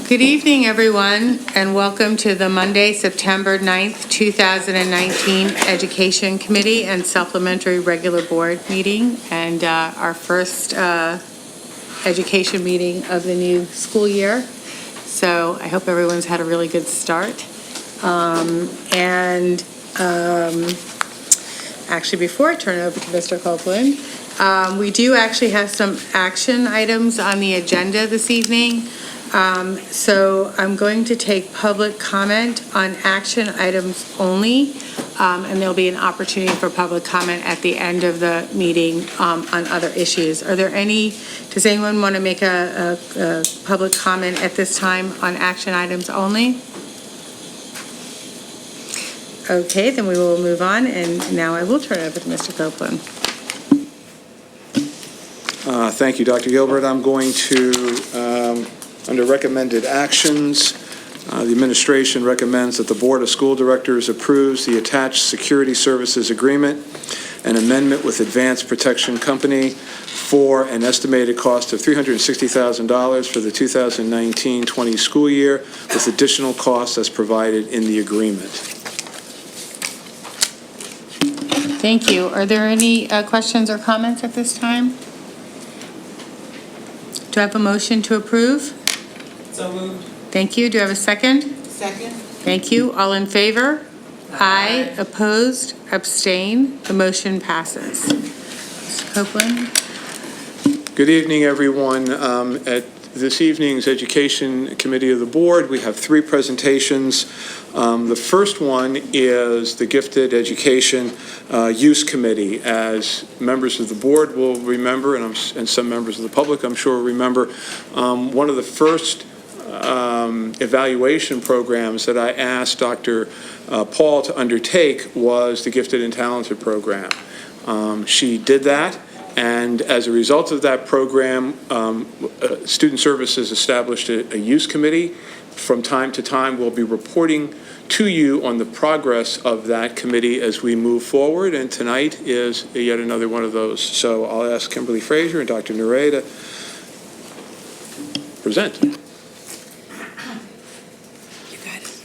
Good evening, everyone, and welcome to the Monday, September 9th, 2019 Education Committee and Supplementary Regular Board meeting, and our first education meeting of the new school year. So I hope everyone's had a really good start. Actually, before I turn it over to Mr. Copeland, we do actually have some action items on the agenda this evening. So I'm going to take public comment on action items only, and there'll be an opportunity for public comment at the end of the meeting on other issues. Does anyone want to make a public comment at this time on action items only? Okay, then we will move on, and now I will turn it over to Mr. Copeland. Thank you, Dr. Gilbert. I'm going to, under recommended actions, the administration recommends that the Board of School Directors approves the attached security services agreement and amendment with Advanced Protection Company for an estimated cost of $360,000 for the 2019-20 school year, with additional costs as provided in the agreement. Thank you. Are there any questions or comments at this time? Do I have a motion to approve? So moved. Thank you. Do I have a second? Second. Thank you. All in favor? Aye. Opposed? Abstain? The motion passes. Mr. Copeland? Good evening, everyone. At this evening's Education Committee of the Board, we have three presentations. The first one is the Gifted Education Use Committee. As members of the board will remember, and some members of the public, I'm sure, remember, one of the first evaluation programs that I asked Dr. Paul to undertake was the Gifted and Talented program. She did that. And as a result of that program, Student Services established a use committee. From time to time, we'll be reporting to you on the progress of that committee as we move forward. And tonight is yet another one of those. So I'll ask Kimberly Frazier and Dr. Nure to present. You got it.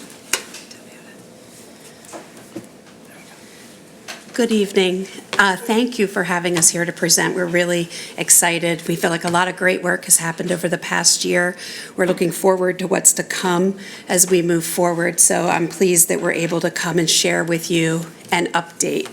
Good evening. Thank you for having us here to present. We're really excited. We feel like a lot of great work has happened over the past year. We're looking forward to what's to come as we move forward. So I'm pleased that we're able to come and share with you an update.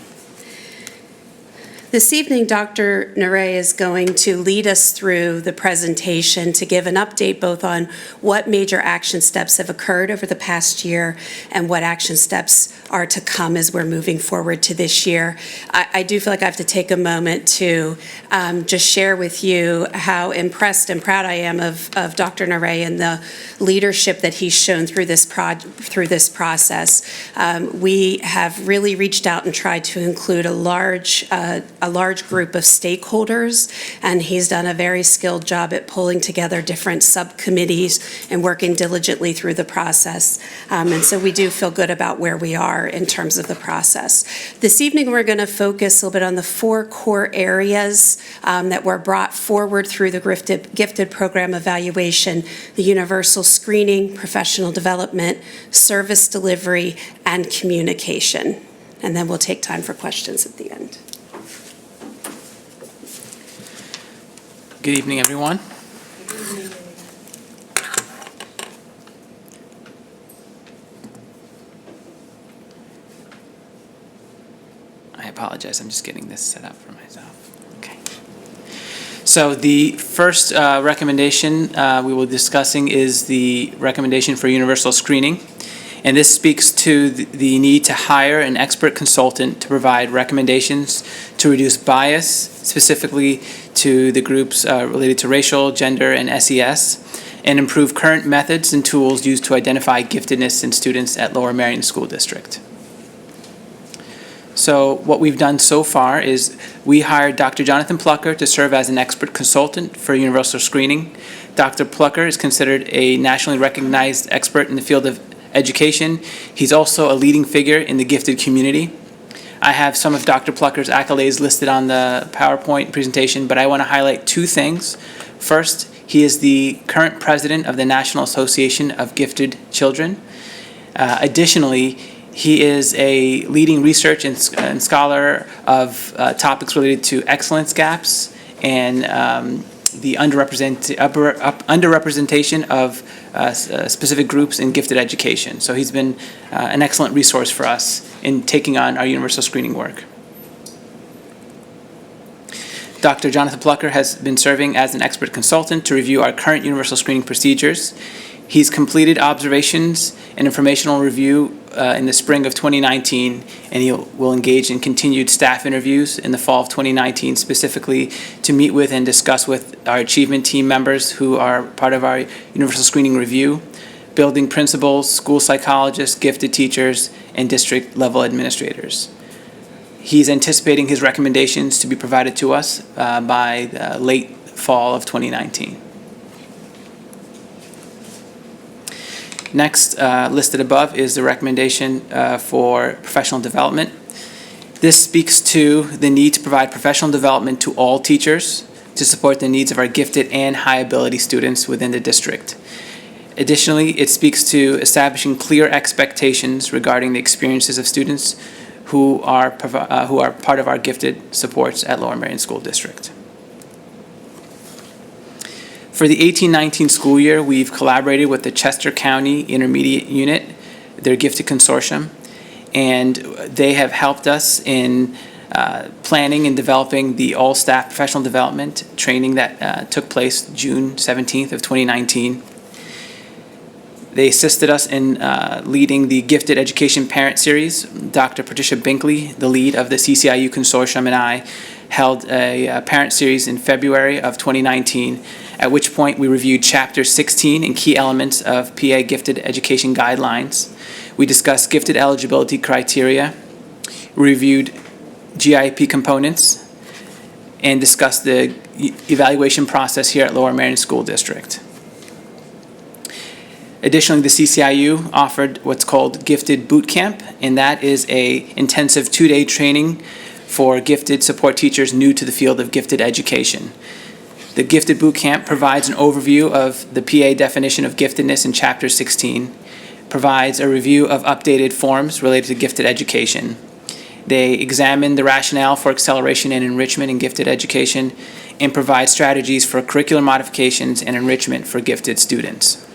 This evening, Dr. Nure is going to lead us through the presentation to give an update both on what major action steps have occurred over the past year and what action steps are to come as we're moving forward to this year. I do feel like I have to take a moment to just share with you how impressed and proud I am of Dr. Nure and the leadership that he's shown through this process. We have really reached out and tried to include a large group of stakeholders, and he's done a very skilled job at pulling together different subcommittees and working diligently through the process. And so we do feel good about where we are in terms of the process. This evening, we're going to focus a little bit on the four core areas that were brought forward through the gifted program evaluation: the universal screening, professional development, service delivery, and communication. And then we'll take time for questions at the end. Good evening, everyone. I apologize. I'm just getting this set up for myself. Okay. So the first recommendation we will be discussing is the recommendation for universal screening. And this speaks to the need to hire an expert consultant to provide recommendations to reduce bias, specifically to the groups related to racial, gender, and SES, and improve current methods and tools used to identify giftedness in students at Lower Merion School District. So what we've done so far is we hired Dr. Jonathan Plucker to serve as an expert consultant for universal screening. Dr. Plucker is considered a nationally recognized expert in the field of education. He's also a leading figure in the gifted community. I have some of Dr. Plucker's accolades listed on the PowerPoint presentation, but I want to highlight two things. First, He is the current president of the National Association of Gifted Children. Additionally, he is a leading research and scholar of topics related to excellence gaps and the underrepresentation of specific groups in gifted education. So he's been an excellent resource for us in taking on our universal screening work. Dr. Jonathan Plucker has been serving as an expert consultant to review our current universal screening procedures. He's completed observations and informational review in the spring of 2019, and he will engage in continued staff interviews in the fall of 2019, specifically to meet with and discuss with our achievement team members who are part of our universal screening review, building principals, school psychologists, gifted teachers, and district level administrators. He's anticipating his recommendations to be provided to us by late fall of 2019. Next, listed above is the recommendation for professional development. This speaks to the need to provide professional development to all teachers to support the needs of our gifted and high ability students within the district. Additionally, it speaks to establishing clear expectations regarding the experiences of students who are part of our gifted supports at Lower Merion School District. For the 18-19 school year, we've collaborated with the Chester County Intermediate Unit, their gifted consortium, and they have helped us in planning and developing the all-staff professional development training that took place June 17th of 2019. They assisted us in leading the Gifted Education Parent Series. Dr. Patricia Binkley, the lead of the CCIU Consortium, and I held a parent series in February of 2019, at which point we reviewed Chapter 16 and key elements of PA Gifted Education Guidelines. We discussed gifted eligibility criteria, reviewed GIP components, and discussed the evaluation process here at Lower Merion School District. Additionally, the CCIU offered what's called Gifted Boot Camp, and that is an intensive 2-day training for gifted support teachers new to the field of gifted education. The Gifted Boot Camp provides an overview of the PA definition of giftedness in Chapter 16, provides a review of updated forms related to gifted education. They examine the rationale for acceleration and enrichment in gifted education and provide strategies for curricular modifications and enrichment for gifted students.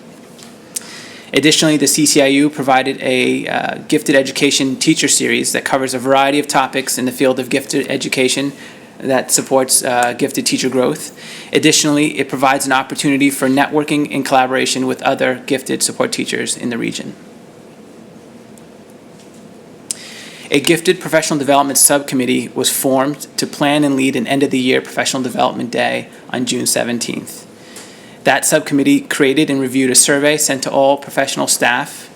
Additionally, the CCIU provided a gifted education teacher series that covers a variety of topics in the field of gifted education that supports gifted teacher growth. Additionally, it provides an opportunity for networking and collaboration with other gifted support teachers in the region. A gifted professional development subcommittee was formed to plan and lead an end-of-the-year professional development day on June 17th. That subcommittee created and reviewed a survey sent to all professional staff.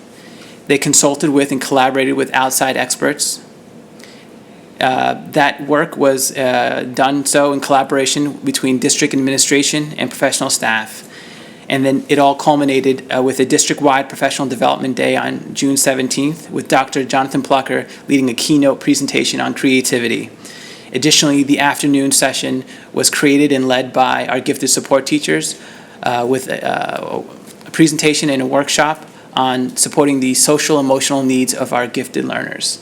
They consulted with and collaborated with outside experts. That work was done so in collaboration between district administration and professional staff. And then it all culminated with a district-wide professional development day on June 17th with Dr. Jonathan Plucker leading a keynote presentation on creativity. Additionally, the afternoon session was created and led by our gifted support teachers with a presentation and a workshop on supporting the social emotional needs of our gifted learners.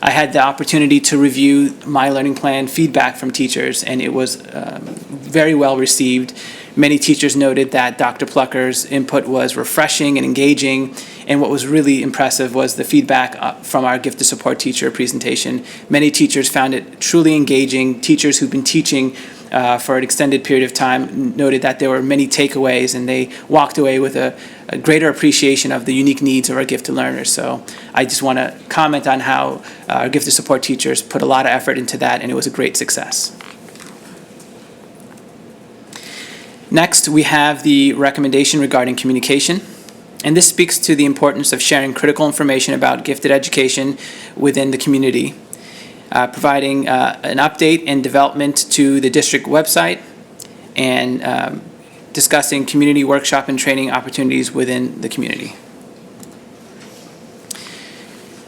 I had the opportunity to review my learning plan feedback from teachers, and it was very well received. Many teachers noted that Dr. Plucker's input was refreshing and engaging, and what was really impressive was the feedback from our gifted support teacher presentation. Many teachers found it truly engaging. Teachers who've been teaching for an extended period of time noted that there were many takeaways, and they walked away with a greater appreciation of the unique needs of our gifted learners. So I just want to comment on how our gifted support teachers put a lot of effort into that, and it was a great success. Next, we have the recommendation regarding communication, and this speaks to the importance of sharing critical information about gifted education within the community, providing an update and development to the district website, and discussing community workshop and training opportunities within the community.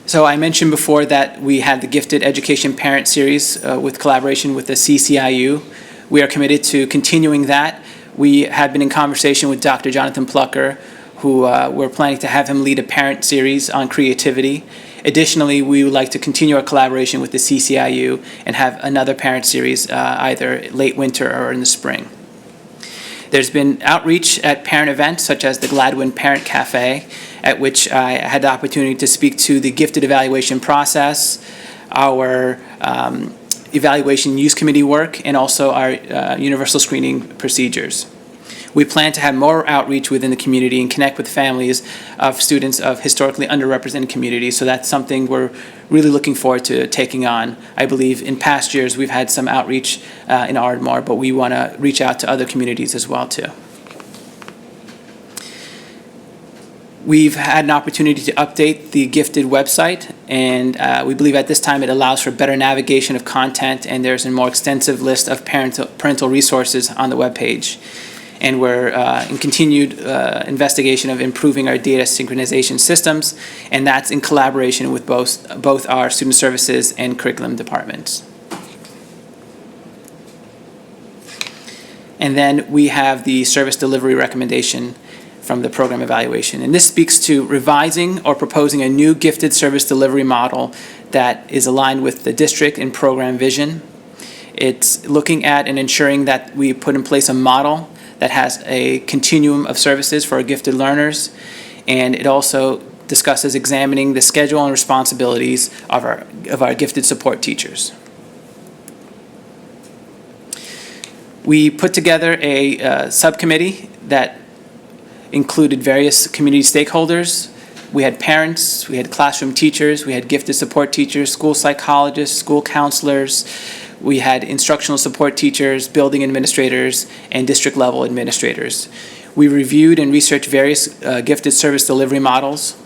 So I mentioned before that we had the Gifted Education Parent Series with collaboration with the CCIU. We are committed to continuing that We have been in conversation with Dr. Jonathan Plucker, who we're planning to have him lead a parent series on creativity. Additionally, we would like to continue our collaboration with the CCIU and have another parent series either late winter or in the spring. There's been outreach at parent events such as the Gladwin Parent Cafe, at which I had the opportunity to speak to the gifted evaluation process, our evaluation use committee work, and also our universal screening procedures. We plan to have more outreach within the community and connect with families of students of historically underrepresented communities. So that's something we're really looking forward to taking on. I believe in past years we've had some outreach in Ardmore, but we want to reach out to other communities as well too. We've had an opportunity to update the Gifted website, and we believe at this time it allows for better navigation of content, and there's a more extensive list of parental resources on the webpage. And we're in continued investigation of improving our data synchronization systems, and that's in collaboration with both our student services and curriculum departments. And then we have the service delivery recommendation from the program evaluation. And this speaks to revising or proposing a new gifted service delivery model that is aligned with the district and program vision. It's looking at and ensuring that we put in place a model that has a continuum of services for our gifted learners, and it also discusses examining the schedule and responsibilities of our gifted support teachers. We put together a subcommittee that included various community stakeholders. We had parents, we had classroom teachers, we had gifted support teachers, school psychologists, school counselors. We had instructional support teachers, building administrators, and district level administrators. We reviewed and researched various gifted service delivery models.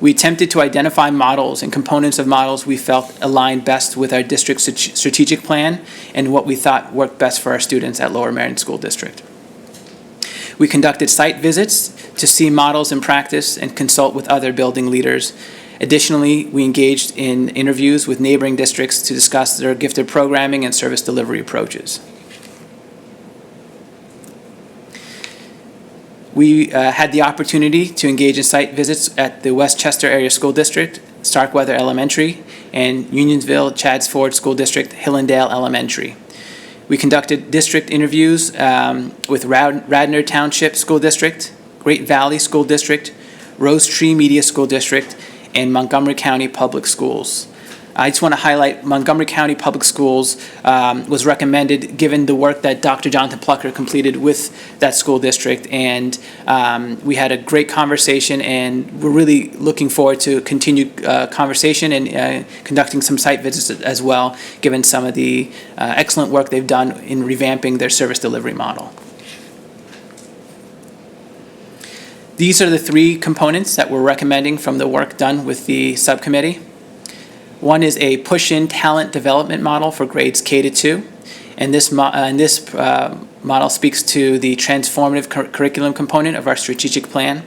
We attempted to identify models and components of models we felt aligned best with our district's strategic plan and what we thought worked best for our students at Lower Merion School District. We conducted site visits to see models in practice and consult with other building leaders. Additionally, we engaged in interviews with neighboring districts to discuss their gifted programming and service delivery approaches. We had the opportunity to engage in site visits at the Westchester Area School District, Starkweather Elementary, and Unionsville Chadds Ford School District, Hillendale Elementary. We conducted district interviews with Radnor Township School District, Great Valley School District, Rose Tree Media School District, and Montgomery County Public Schools. I just want to highlight Montgomery County Public Schools was recommended given the work that Dr. Jonathan Plucker completed with that school district, and we had a great conversation, and we're really looking forward to continued conversation and conducting some site visits as well, given some of the excellent work they've done in revamping their service delivery model. These are the three components that we're recommending from the work done with the subcommittee. One is a push-in talent development model for grades K-2, and this model speaks to the transformative curriculum component of our strategic plan.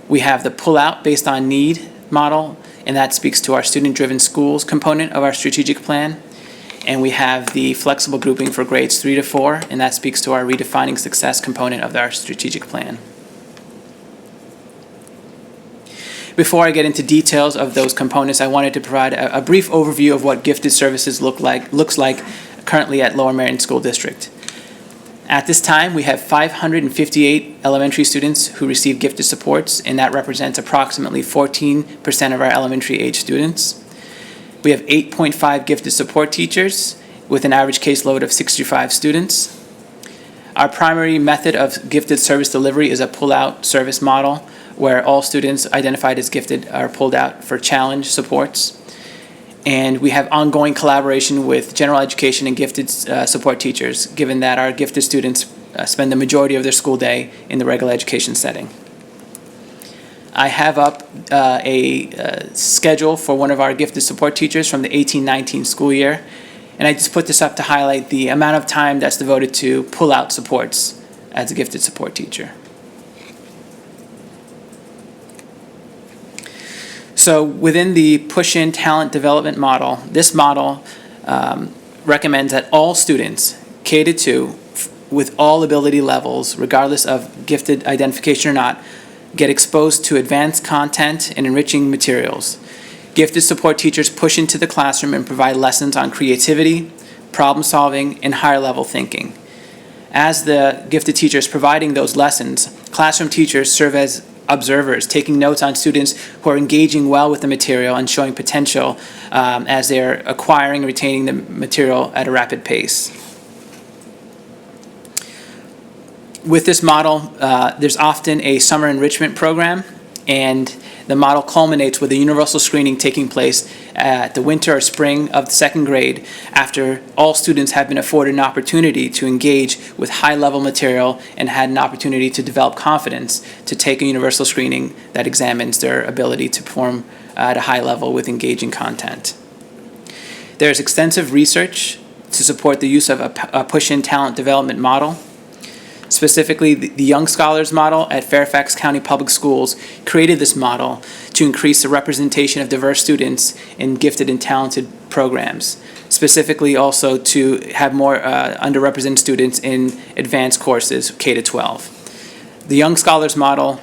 We have the pull-out based on need model, and that speaks to our student-driven schools component of our strategic plan. And we have the flexible grouping for grades 3 to 4, and that speaks to our redefining success component of our strategic plan. Before I get into details of those components, I wanted to provide a brief overview of what gifted services looks like currently at Lower Merion School District. At this time, we have 558 elementary students who receive gifted supports, and that represents approximately 14% of our elementary age students. We have 8.5 gifted support teachers with an average caseload of 65 students. Our primary method of gifted service delivery is a pull-out service model, where all students identified as gifted are pulled out for challenge supports. And we have ongoing collaboration with general education and gifted support teachers, given that our gifted students spend the majority of their school day in the regular education setting. I have up a schedule for one of our gifted support teachers from the 18-19 school year, and I just put this up to highlight the amount of time that's devoted to pull-out supports as a gifted support teacher. So within the push-in talent development model, this model recommends that all students, K-2, with all ability levels, regardless of gifted identification or not, get exposed to advanced content and enriching materials. Gifted support teachers push into the classroom and provide lessons on creativity, problem solving, and higher level thinking. As the gifted teachers providing those lessons, classroom teachers serve as observers, taking notes on students who are engaging well with the material and showing potential as they're acquiring and retaining the material at a rapid pace. With this model, there's often a summer enrichment program, and the model culminates with a universal screening taking place at the winter or spring of the second grade after all students have been afforded an opportunity to engage with high-level material and had an opportunity to develop confidence to take a universal screening that examines their ability to perform at a high level with engaging content. There's extensive research to support the use of a push-in talent development model. Specifically, the Young Scholars model at Fairfax County Public Schools created this model to increase the representation of diverse students in gifted and talented programs. Specifically, also to have more underrepresented students in advanced courses, K-12. The Young Scholars model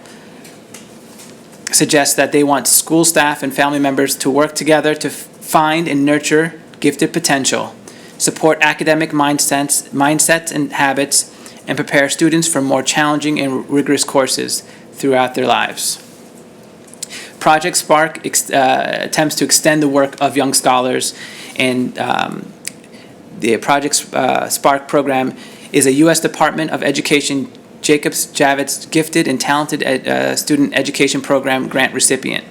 suggests that they want school staff and family members to work together to find and nurture gifted potential, support academic mindsets and habits, and prepare students for more challenging and rigorous courses throughout their lives. Project Spark attempts to extend the work of Young Scholars, and the Project Spark program is a U.S. Department of Education Jacobs Javits Gifted and Talented Student Education Program grant recipient.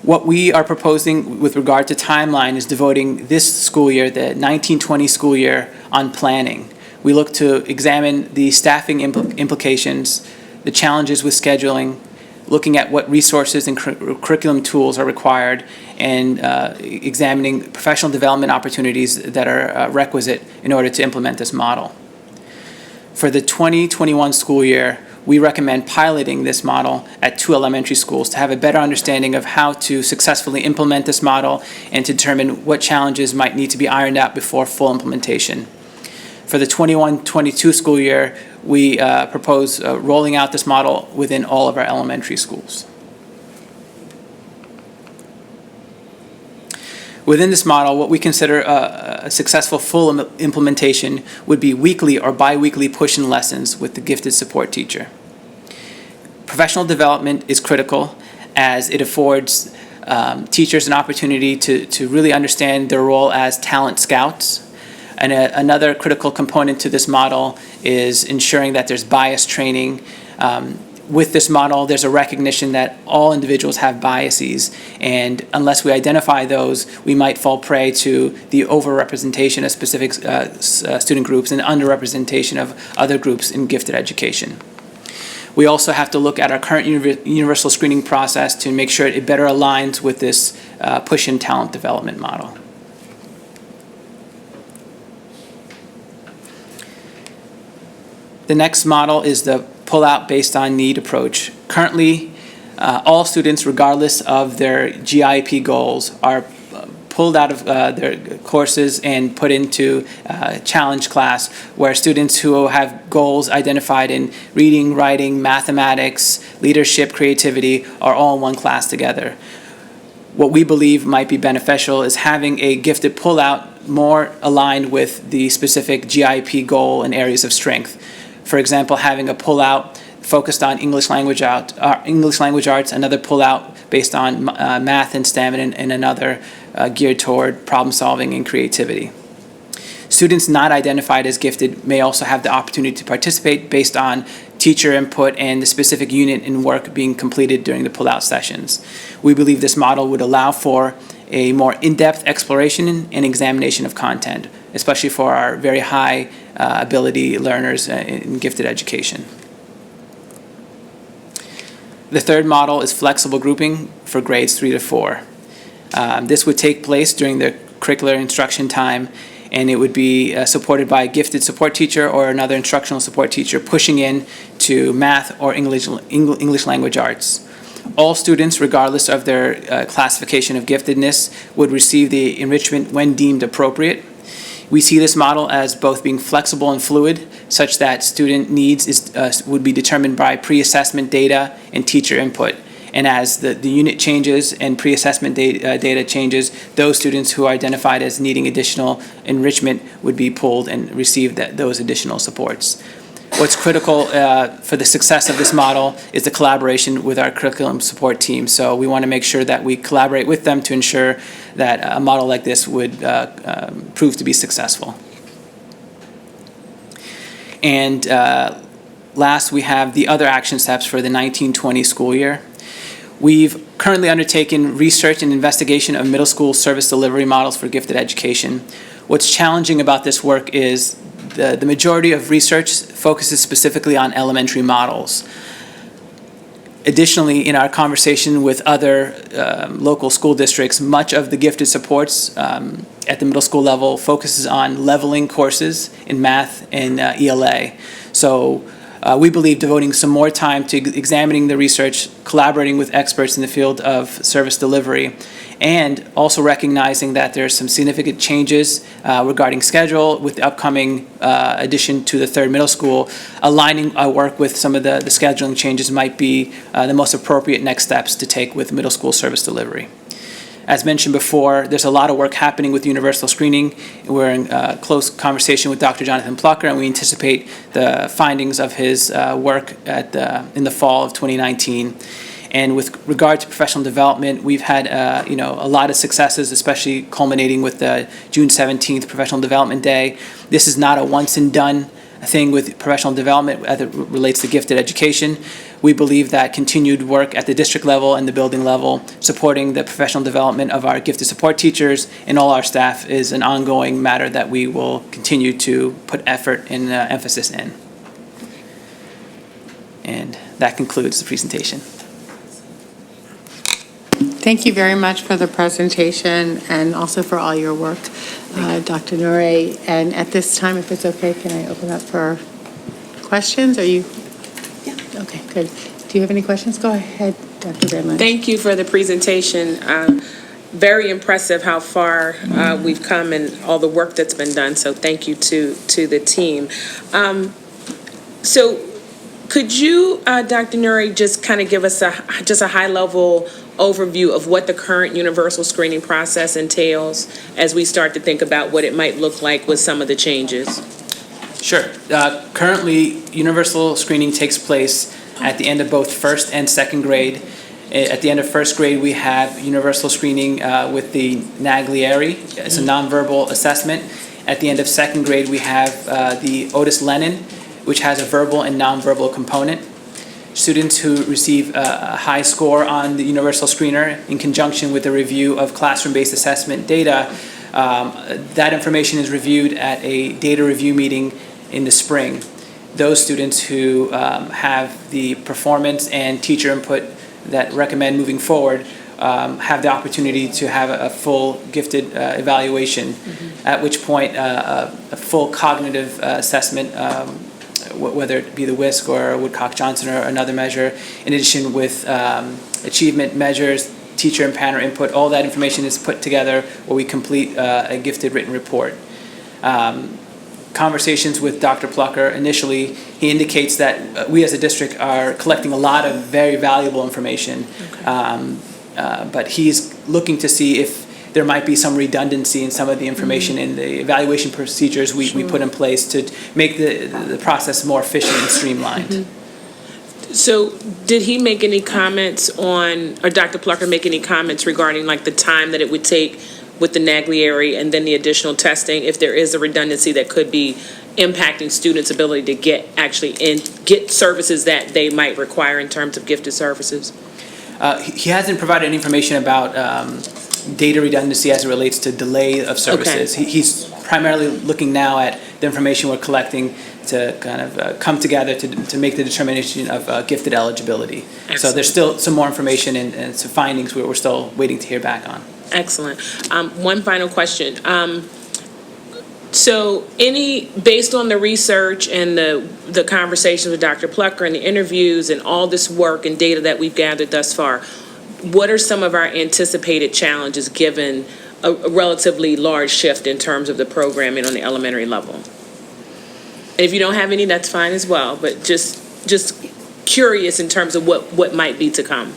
What we are proposing with regard to timeline is devoting this school year, the 1920 school year, on planning. We look to examine the staffing implications, the challenges with scheduling, looking at what resources and curriculum tools are required, and examining professional development opportunities that are requisite in order to implement this model. For the 2021 school year, we recommend piloting this model at 2 elementary schools to have a better understanding of how to successfully implement this model and to determine what challenges might need to be ironed out before full implementation. For the 21-22 school year, we propose rolling out this model within all of our elementary schools. Within this model, what we consider a successful full implementation would be weekly or bi-weekly push-in lessons with the gifted support teacher. Professional development is critical as it affords teachers an opportunity to really understand their role as talent scouts. And another critical component to this model is ensuring that there's bias training. With this model, there's a recognition that all individuals have biases, and unless we identify those, we might fall prey to the overrepresentation of specific student groups and underrepresentation of other groups in gifted education. We also have to look at our current universal screening process to make sure it better aligns with this push-in talent development model. The next model is the pull-out based on need approach. Currently, all students, regardless of their GIP goals, are pulled out of their courses and put into challenge class, where students who have goals identified in reading, writing, mathematics, leadership, creativity are all in one class together. What we believe might be beneficial is having a gifted pull-out more aligned with the specific GIP goal and areas of strength. For example, having a pull-out focused on English language arts, another pull-out based on math and STEM, and another geared toward problem solving and creativity. Students not identified as gifted may also have the opportunity to participate based on teacher input and the specific unit and work being completed during the pull-out sessions. We believe this model would allow for a more in-depth exploration and examination of content, especially for our very high ability learners in gifted education. The third model is flexible grouping for grades 3 to 4. This would take place during the curricular instruction time, and it would be supported by a gifted support teacher or another instructional support teacher pushing in to math or English language arts. All students, regardless of their classification of giftedness, would receive the enrichment when deemed appropriate. We see this model as both being flexible and fluid, such that student needs would be determined by pre-assessment data and teacher input. And as the unit changes and pre-assessment data changes, those students who are identified as needing additional enrichment would be pulled and receive those additional supports. What's critical for the success of this model is the collaboration with our curriculum support team. So we want to make sure that we collaborate with them to ensure that a model like this would prove to be successful. And last, we have the other action steps for the 1920 school year. We've currently undertaken research and investigation of middle school service delivery models for gifted education. What's challenging about this work is the majority of research focuses specifically on elementary models. Additionally, in our conversation with other local school districts, much of the gifted supports at the middle school level focuses on leveling courses in math and ELA. So we believe devoting some more time to examining the research, collaborating with experts in the field of service delivery, and also recognizing that there are some significant changes regarding schedule with the upcoming addition to the third middle school. Aligning our work with some of the scheduling changes might be the most appropriate next steps to take with middle school service delivery. As mentioned before, there's a lot of work happening with universal screening. We're in close conversation with Dr. Jonathan Plucker, and we anticipate the findings of his work in the fall of 2019. And with regard to professional development, we've had a lot of successes, especially culminating with the June 17th Professional Development Day. This is not a once and done thing with professional development as it relates to gifted education. We believe that continued work at the district level and the building level, supporting the professional development of our gifted support teachers and all our staff, is an ongoing matter that we will continue to put effort and emphasis in. And that concludes the presentation. Thank you very much for the presentation and also for all your work, Dr. Nure. And at this time, if it's okay, can I open up for questions? Are you? Yeah. Okay, good. Do you have any questions? Go ahead, Dr. Grandland. Thank you for the presentation. Very impressive how far we've come and all the work that's been done. So thank you to the team. So could you, Dr. Nure, just kind of give us a high-level overview of what the current universal screening process entails as we start to think about what it might look like with some of the changes? Sure. Currently, universal screening takes place at the end of both first and second grade. At the end of first grade, we have universal screening with the Naglieri. It's a nonverbal assessment. At the end of second grade, we have the Otis Lennon, which has a verbal and nonverbal component. Students who receive a high score on the universal screener in conjunction with a review of classroom-based assessment data, that information is reviewed at a data review meeting in the spring. Those students who have the performance and teacher input that recommend moving forward have the opportunity to have a full gifted evaluation, at which point a full cognitive assessment, whether it be the WISC or Woodcock-Johnson or another measure, in addition with achievement measures, teacher and parent input, all that information is put together where we complete a gifted written report. Conversations with Dr. Plucker, initially, he indicates that we as a district are collecting a lot of very valuable information, but he's looking to see if there might be some redundancy in some of the information in the evaluation procedures we put in place to make the process more efficient and streamlined. So did he make any comments on, or Dr. Plucker make any comments regarding like the time that it would take with the Naglieri and then the additional testing, if there is a redundancy that could be impacting students' ability to get services that they might require in terms of gifted services? He hasn't provided any information about data redundancy as it relates to delay of services. Okay. He's primarily looking now at the information we're collecting to kind of come together to make the determination of gifted eligibility. Excellent. So there's still some more information and some findings we're still waiting to hear back on. Excellent. One final question. So based on the research and the conversations with Dr. Plucker and the interviews and all this work and data that we've gathered thus far, what are some of our anticipated challenges given a relatively large shift in terms of the programming on the elementary level? And if you don't have any, that's fine as well, but just curious in terms of what might be to come.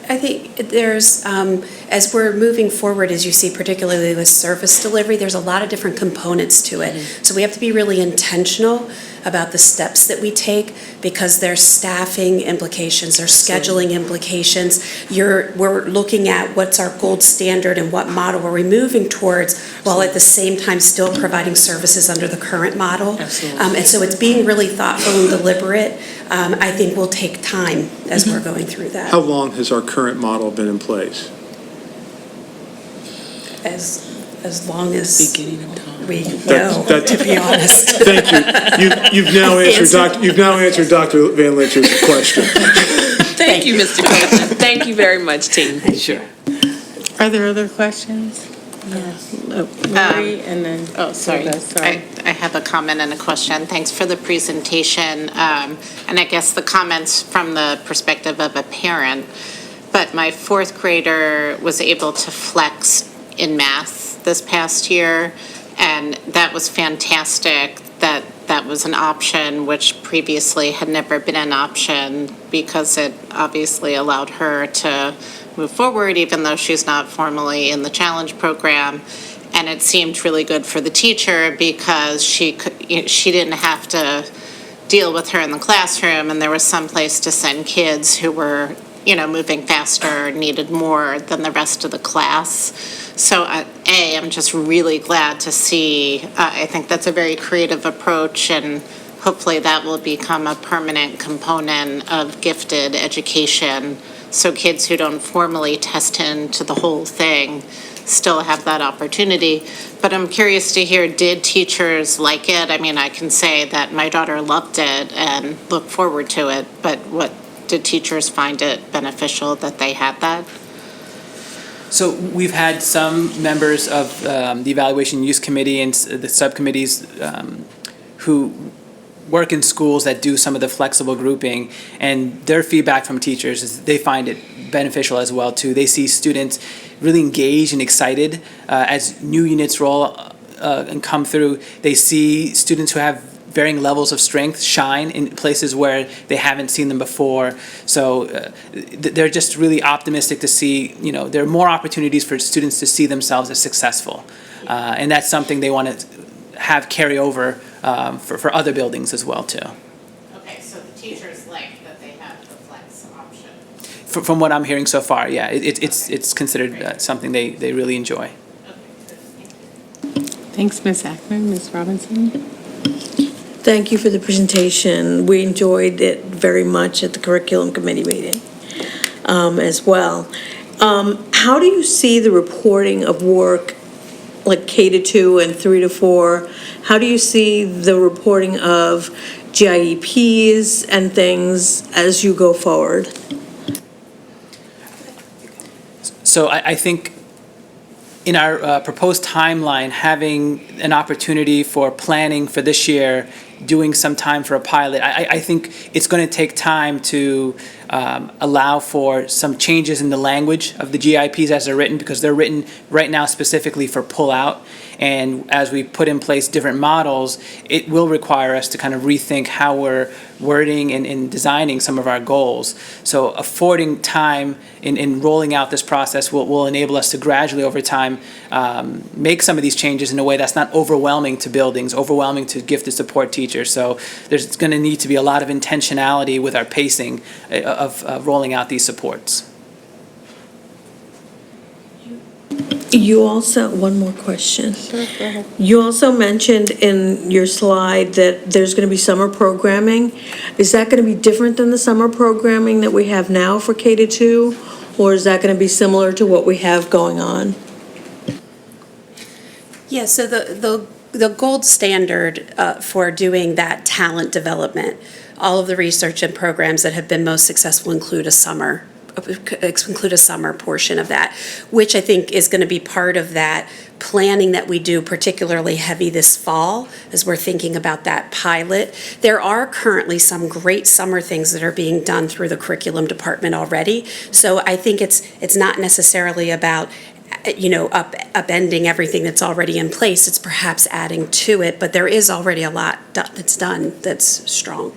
I think there's, as we're moving forward, as you see, particularly with service delivery, there's a lot of different components to it. So we have to be really intentional about the steps that we take because there's staffing implications, there's scheduling implications. We're looking at what's our gold standard and what model we're moving towards while at the same time still providing services under the current model. Absolutely. And so it's being really thoughtful and deliberate. I think will take time as we're going through that. How long has our current model been in place? As long as Beginning of time. we know, to be honest. Thank you. You've now answered Dr. Van Lynch's question. Thank you, Mr. Copeland. Thank you very much, team. Sure. Are there other questions? Lori, and then. Oh, sorry. Sorry. I have a comment and a question. Thanks for the presentation. And I guess the comments from the perspective of a parent. But my fourth grader was able to flex in math this past year, and that was fantastic that was an option which previously had never been an option because it obviously allowed her to move forward even though she's not formally in the challenge program. And it seemed really good for the teacher because she didn't have to deal with her in the classroom, and there was some place to send kids who were moving faster, needed more than the rest of the class. So I'm just really glad to see, I think that's a very creative approach, and hopefully that will become a permanent component of gifted education. So kids who don't formally test into the whole thing still have that opportunity. But I'm curious to hear, did teachers like it? I mean, I can say that my daughter loved it and looked forward to it, but did teachers find it beneficial that they had that? So we've had some members of the Evaluation Use Committee and the subcommittees who work in schools that do some of the flexible grouping, and their feedback from teachers is they find it beneficial as well too. They see students really engaged and excited as new units roll and come through. They see students who have varying levels of strength shine in places where they haven't seen them before. So they're just really optimistic to see, there are more opportunities for students to see themselves as successful. And that's something they want to have carry over for other buildings as well too. Okay, so the teachers like that they have the flex option. From what I'm hearing so far, yeah, it's considered something they really enjoy. Okay, good, thank you. Thanks, Ms. Ackman. Ms. Robinson? Thank you for the presentation. We enjoyed it very much at the curriculum committee meeting as well. How do you see the reporting of work like K-2 and 3-4? How do you see the reporting of GIEPs and things as you go forward? So I think in our proposed timeline, having an opportunity for planning for this year, doing some time for a pilot, I think it's going to take time to allow for some changes in the language of the GIPs as they're written, because they're written right now specifically for pull-out. And as we put in place different models, it will require us to kind of rethink how we're wording and designing some of our goals. So affording time in rolling out this process will enable us to gradually over time make some of these changes in a way that's not overwhelming to buildings, overwhelming to gifted support teachers. So there's going to need to be a lot of intentionality with our pacing of rolling out these supports. You also, one more question. Sure, go ahead. You also mentioned in your slide that there's going to be summer programming. Is that going to be different than the summer programming that we have now for K-2? Or is that going to be similar to what we have going on? Yeah, so the gold standard for doing that talent development, all of the research and programs that have been most successful include a summer include a summer portion of that, which I think is going to be part of that planning that we do particularly heavy this fall as we're thinking about that pilot. There are currently some great summer things that are being done through the curriculum department already. So I think it's not necessarily about upending everything that's already in place. It's perhaps adding to it, but there is already a lot that's done that's strong.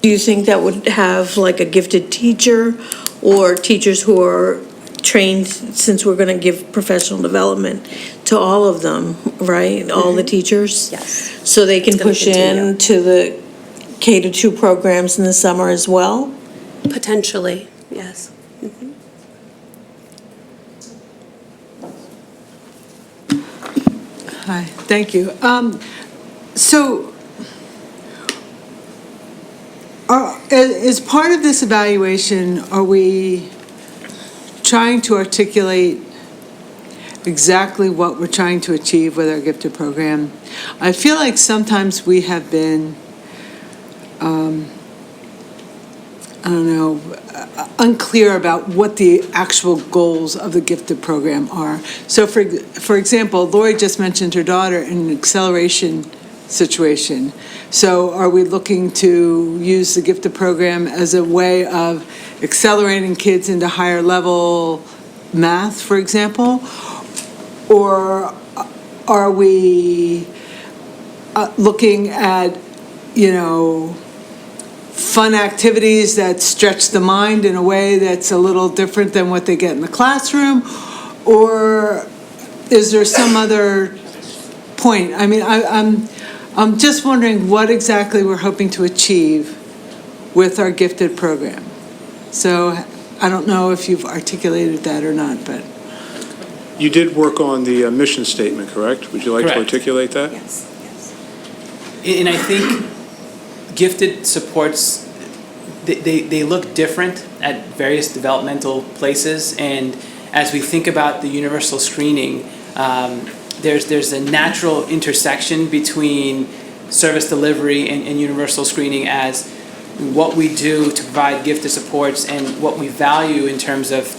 Do you think that would have like a gifted teacher or teachers who are trained, since we're going to give professional development to all of them, right? All the teachers? Yes. So they can It's gonna push continue. in to the K-2 programs in the summer as well? Potentially, yes. Hi, thank you. So, as part of this evaluation, are we trying to articulate exactly what we're trying to achieve with our gifted program? I feel like sometimes we have been, unclear about what the actual goals of the gifted program are. So for example, Lori just mentioned her daughter in an acceleration situation. So are we looking to use the gifted program as a way of accelerating kids into higher level math, for example? Or are we looking at, fun activities that stretch the mind in a way that's a little different than what they get in the classroom? Or is there some other point? I mean, I'm just wondering what exactly we're hoping to achieve with our gifted program. So I don't know if you've articulated that or not, but. You did work on the mission statement, correct? Would you like to Correct. articulate that? Yes. And I think gifted supports, they look different at various developmental places. And as we think about the universal screening, there's a natural intersection between service delivery and universal screening as what we do to provide gifted supports and what we value in terms of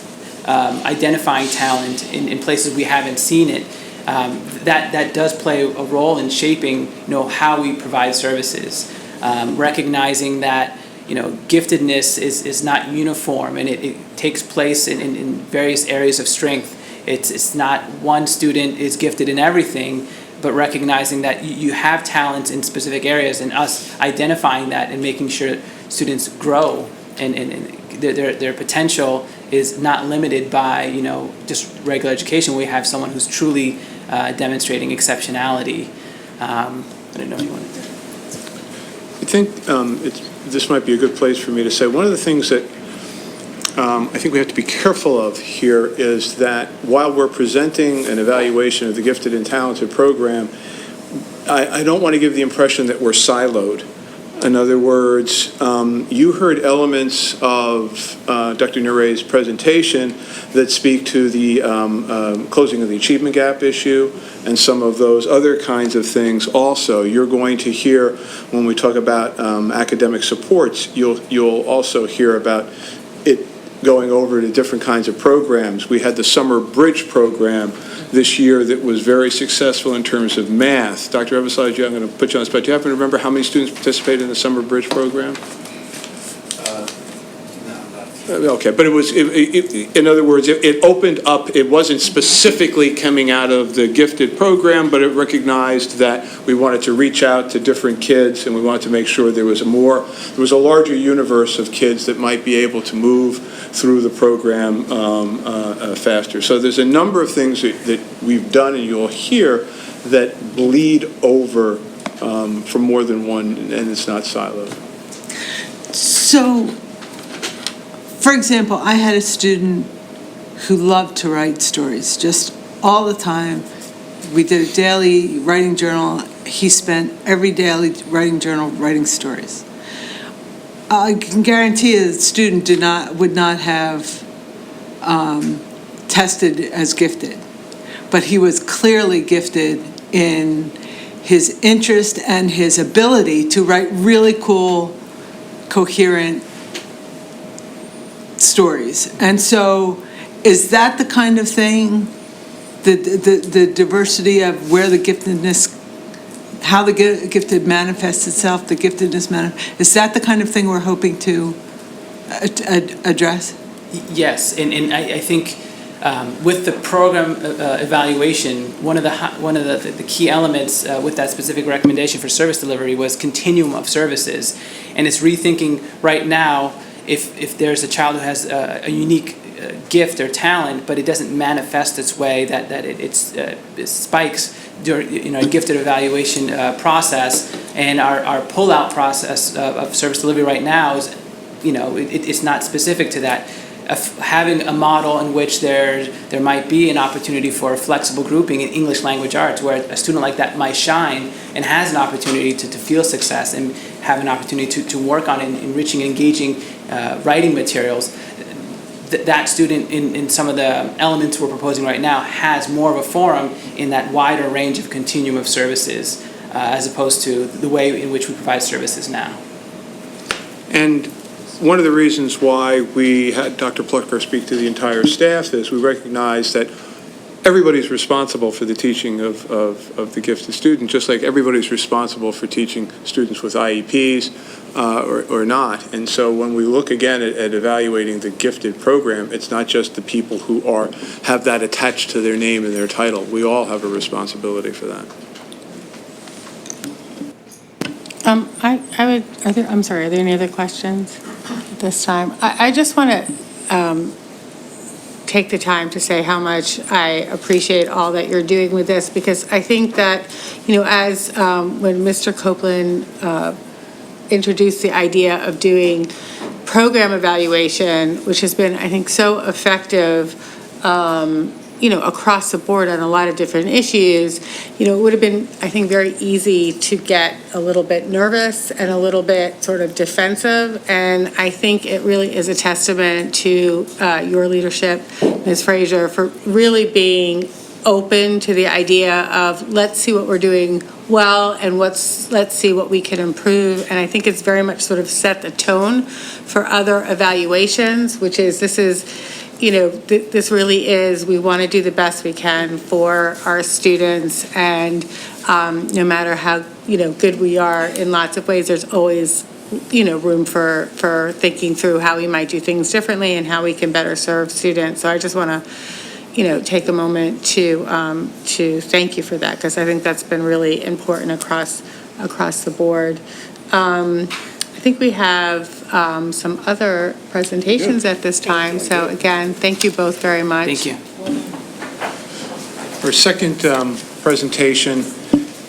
identifying talent in places we haven't seen it. That does play a role in shaping, how we provide services. Recognizing that, giftedness is not uniform and it takes place in various areas of strength. It's not one student is gifted in everything, but recognizing that you have talents in specific areas and us identifying that and making sure students grow and their potential is not limited by, just regular education. We have someone who's truly demonstrating exceptionality. I don't know if you wanted to. I think this might be a good place for me to say, one of the things that I think we have to be careful of here is that while we're presenting an evaluation of the Gifted and Talented program, I don't want to give the impression that we're siloed. In other words, you heard elements of Dr. Nuray's presentation that speak to the closing of the achievement gap issue and some of those other kinds of things also. You're going to hear, when we talk about academic supports, you'll also hear about it going over to different kinds of programs. We had the Summer Bridge program this year that was very successful in terms of math. Dr. Evasage, I'm going to put you on the spot. Do you happen to remember how many students participated in the Summer Bridge program? Okay, but it was, in other words, it opened up, it wasn't specifically coming out of the gifted program, but it recognized that we wanted to reach out to different kids and we wanted to make sure there was a larger universe of kids that might be able to move through the program faster. So there's a number of things that we've done and you'll hear that bleed over from more than one, and it's not siloed. So, for example, I had a student who loved to write stories, just all the time. We did a daily writing journal. He spent every daily writing journal writing stories. I can guarantee the student would not have tested as gifted, but he was clearly gifted in his interest and his ability to write really cool, coherent stories. And so is that the kind of thing, the diversity of where the giftedness, how the gifted manifests itself, the giftedness is that the kind of thing we're hoping to address? Yes, and I think with the program evaluation, one of the key elements with that specific recommendation for service delivery was continuum of services, and it's rethinking right now if there's a child who has a unique gift or talent, but it doesn't manifest its way, that it spikes during a gifted evaluation process, and our pull-out process of service delivery right now is, it's not specific to that. Having a model in which there might be an opportunity for flexible grouping in English language arts, where a student like that might shine and has an opportunity to feel success and have an opportunity to work on enriching, engaging writing materials. That student in some of the elements we're proposing right now has more of a forum in that wider range of continuum of services as opposed to the way in which we provide services now. And one of the reasons why we had Dr. Plucker speak to the entire staff is we recognize that everybody's responsible for the teaching of the gifted student, just like everybody's responsible for teaching students with IEPs or not. And so when we look again at evaluating the gifted program, it's not just the people who have that attached to their name and their title. We all have a responsibility for that. I'm sorry, are there any other questions at this time? I just want to take the time to say how much I appreciate all that you're doing with this, because I think that, as when Mr. Copeland introduced the idea of doing program evaluation, which has been, I think, so effective, across the board on a lot of different issues, it would have been, I think, very easy to get a little bit nervous and a little bit sort of defensive. And I think it really is a testament to your leadership, Ms. Fraser, for really being open to the idea of let's see what we're doing well and let's see what we can improve. And I think it's very much sort of set the tone for other evaluations, which is this really is, we want to do the best we can for our students, and no matter how, good we are in lots of ways, there's always, room for thinking through how we might do things differently and how we can better serve students. So I just want to, take a moment to thank you for that, because I think that's been really important across the board. I think we have some other presentations at this time. So again, thank you both very much. Thank you. Our second presentation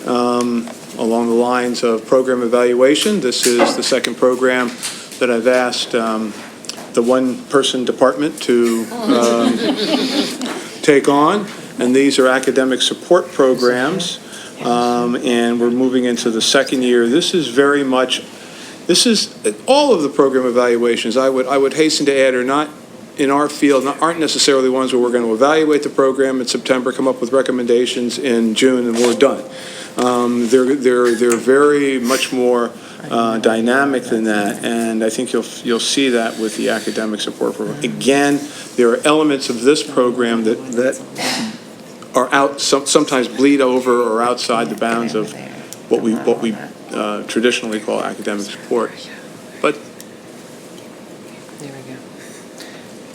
along the lines of program evaluation. This is the second program that I've asked the one-person department to take on, and these are academic support programs, and we're moving into the second year. This is all of the program evaluations, I would hasten to add, are not in our field, aren't necessarily ones where we're going to evaluate the program in September, come up with recommendations in June, and we're done. They're very much more dynamic than that, and I think you'll see that with the academic support program. Again, there are elements of this program that are sometimes bleed over or outside the bounds of what we traditionally call academic support, but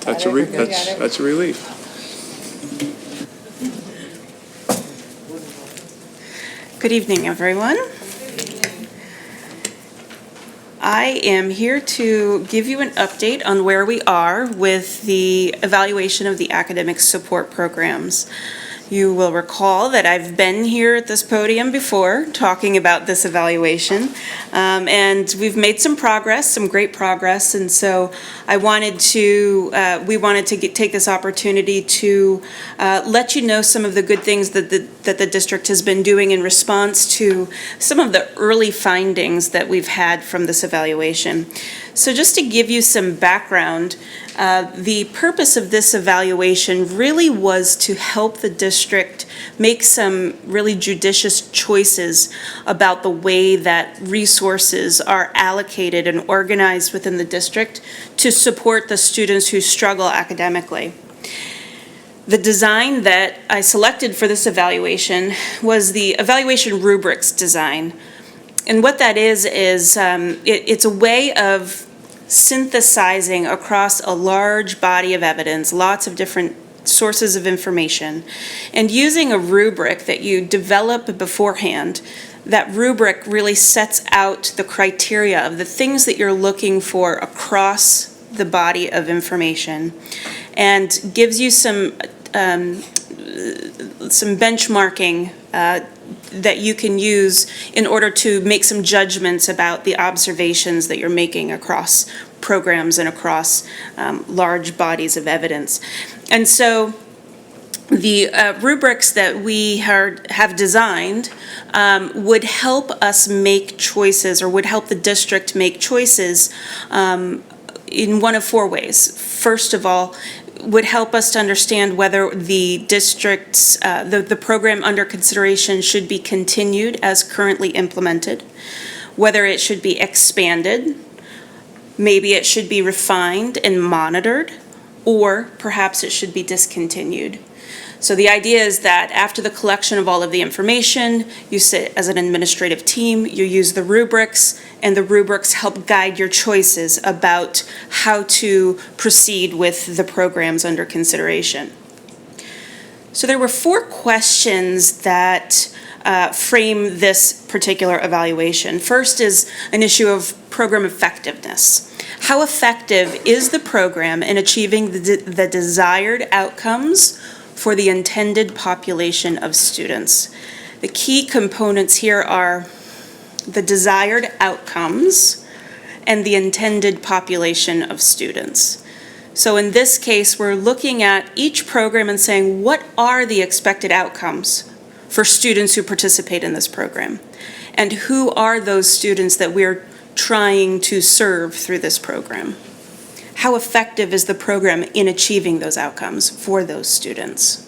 that's a relief. Good evening, everyone. I am here to give you an update on where we are with the evaluation of the academic support programs. You will recall that I've been here at this podium before talking about this evaluation, and we've made some progress, some great progress, and so we wanted to take this opportunity to let you know some of the good things that the district has been doing in response to some of the early findings that we've had from this evaluation. So just to give you some background, the purpose of this evaluation really was to help the district make some really judicious choices about the way that resources are allocated and organized within the district to support the students who struggle academically. The design that I selected for this evaluation was the evaluation rubrics design. And what that is it's a way of synthesizing across a large body of evidence, lots of different sources of information, and using a rubric that you develop beforehand. That rubric really sets out the criteria of the things that you're looking for across the body of information and gives you some benchmarking that you can use in order to make some judgments about the observations that you're making across programs and across large bodies of evidence. And so the rubrics that we have designed would help us make choices, or would help the district make choices in one of four ways. First of all, would help us to understand whether the district's, the program under consideration should be continued as currently implemented, whether it should be expanded, maybe it should be refined and monitored, or perhaps it should be discontinued. So the idea is that after the collection of all of the information, you sit as an administrative team, you use the rubrics, and the rubrics help guide your choices about how to proceed with the programs under consideration. So there were 4 questions that frame this particular evaluation. First is an issue of program effectiveness. How effective is the program in achieving the desired outcomes for the intended population of students? The key components here are the desired outcomes and the intended population of students. So in this case, we're looking at each program and saying, what are the expected outcomes for students who participate in this program? And who are those students that we're trying to serve through this program? How effective is the program in achieving those outcomes for those students?